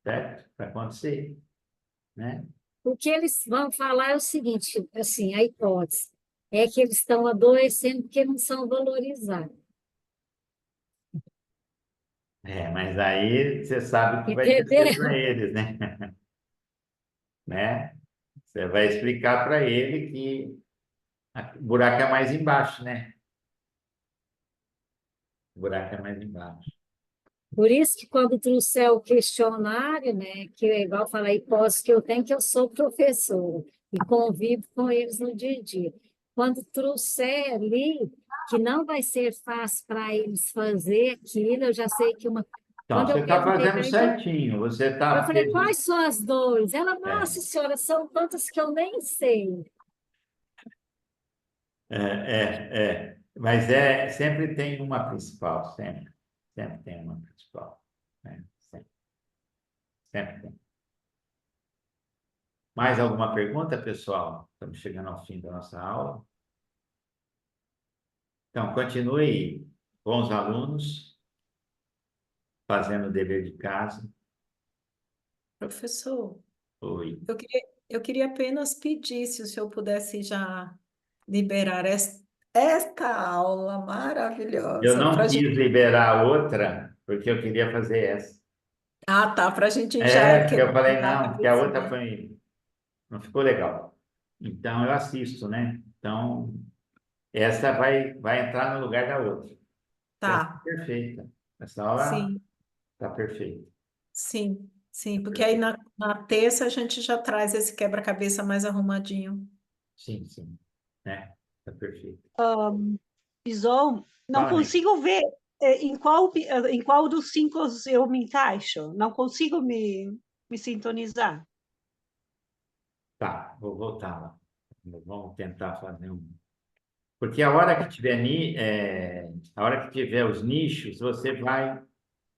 certo? Para acontecer, né? O que eles vão falar é o seguinte, assim, a hipótese é que eles estão adoecendo porque não são valorizados. Mas aí você sabe o que vai dizer para Entendeu? eles, né? Né? Você vai explicar para ele que o buraco é mais embaixo, né? O buraco é mais embaixo. Por isso que quando trouxer o questionário, né, que é igual falar a hipótese que eu tenho, que eu sou professora e convivo com eles no dia a dia. Quando trouxer ali, que não vai ser fácil para eles fazer aquilo, eu já sei que uma... Então, Quando você eu está perguntei fazendo para ele, certinho. Você eu está... falei, quais são as dores? Ela, É, nossa senhora, são tantas que eu nem sei. Mas sempre tem uma principal, sempre. Sempre tem uma principal. Né? Sempre, sempre tem. Mais alguma pergunta, pessoal? Estamos chegando ao fim da nossa aula. Então, continue bons alunos, fazendo o dever de casa. Professor, Oi. eu queria apenas pedir se o senhor pudesse já liberar esta aula Eu maravilhosa para não a gente. quis liberar outra, porque eu queria fazer essa. Ah, tá, para a gente já Porque eu falei, quebrar a não, porque a outra cabecinha. não ficou legal. Então, eu assisto, né? Então, essa vai entrar no lugar da outra. Essa é Tá, perfeita. Essa aula sim, está perfeita. sim, porque aí Perfeita. na terça a gente já traz esse quebra-cabeça mais arrumadinho. Sim, sim. Né? Está perfeito. Bison, não Fala, amigo. consigo ver em qual dos cinco eu me encaixo. Não consigo me sintonizar. Tá, vou voltar lá. Vamos tentar fazer um. Porque a hora que tiver, a hora que tiver os nichos, você vai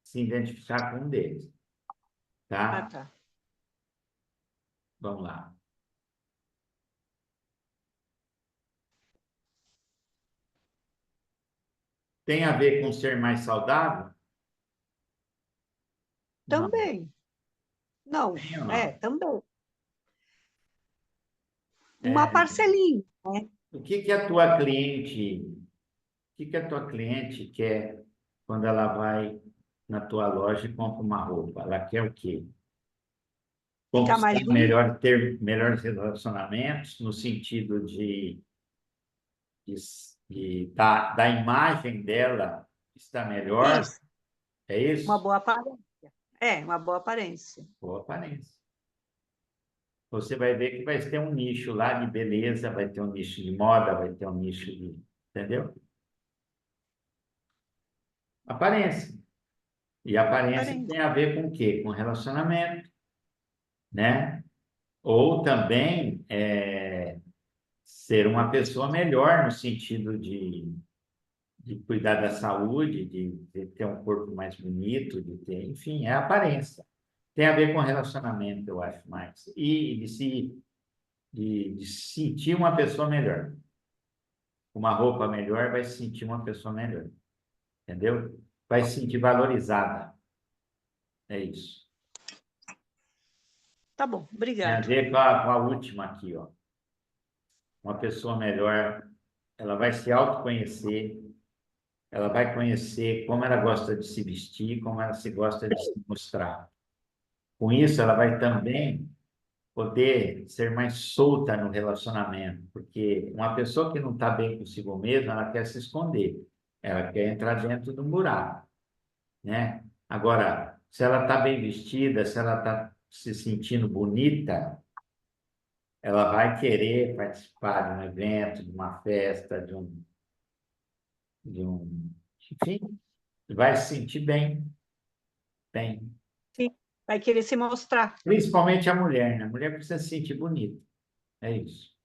se identificar com um deles. Ah, Tá? tá. Vamos lá. Tem a ver com ser mais saudável? Não. Também. Não, Tem ou não? também. Uma É, parcelinha, né? o que que a tua cliente, o que que a tua cliente quer quando ela vai na tua loja e compra uma roupa? Ela quer o quê? Ficar mais Conquistar bonito. ter melhores relacionamentos no sentido de, da imagem dela estar melhor. Isso, É uma isso? boa aparência. Uma boa aparência. Boa aparência. Você vai ver que vai ter um nicho lá de beleza, vai ter um nicho de moda, vai ter um nicho de... Entendeu? Aparência. E aparência Aparência. tem a ver com o quê? Com relacionamento, né? Ou também ser uma pessoa melhor no sentido de cuidar da saúde, de ter um corpo mais bonito, de ter, enfim, é a aparência. Tem a ver com relacionamento, eu acho mais. E de sentir uma pessoa melhor. Uma roupa melhor vai se sentir uma pessoa melhor. Entendeu? Vai se sentir valorizada. É isso. Tá bom, Tem a obrigado. ver com a última aqui, ó. Uma pessoa melhor, ela vai se autoconhecer, ela vai conhecer como ela gosta de se vestir, como ela se gosta de se mostrar. Com isso, ela vai também poder ser mais solta no relacionamento, porque uma pessoa que não está bem consigo mesma, ela quer se esconder, ela quer entrar dentro do buraco, né? Agora, se ela está bem vestida, se ela está se sentindo bonita, ela vai querer participar de um evento, de uma festa, enfim, vai se sentir bem, bem. Sim, vai querer se mostrar. Principalmente a mulher, né? A mulher precisa se sentir bonita, é isso.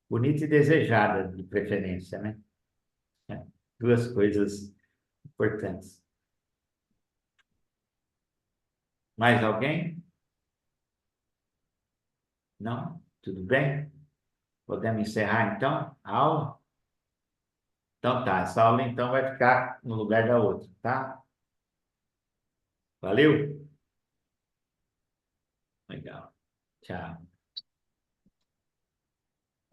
Bonita e desejada, de preferência, né? Duas coisas importantes. Mais alguém? Não? Tudo bem? Podemos encerrar, então, a aula? Então tá, essa aula então vai ficar no lugar da outra, tá? Valeu? Legal. Tchau.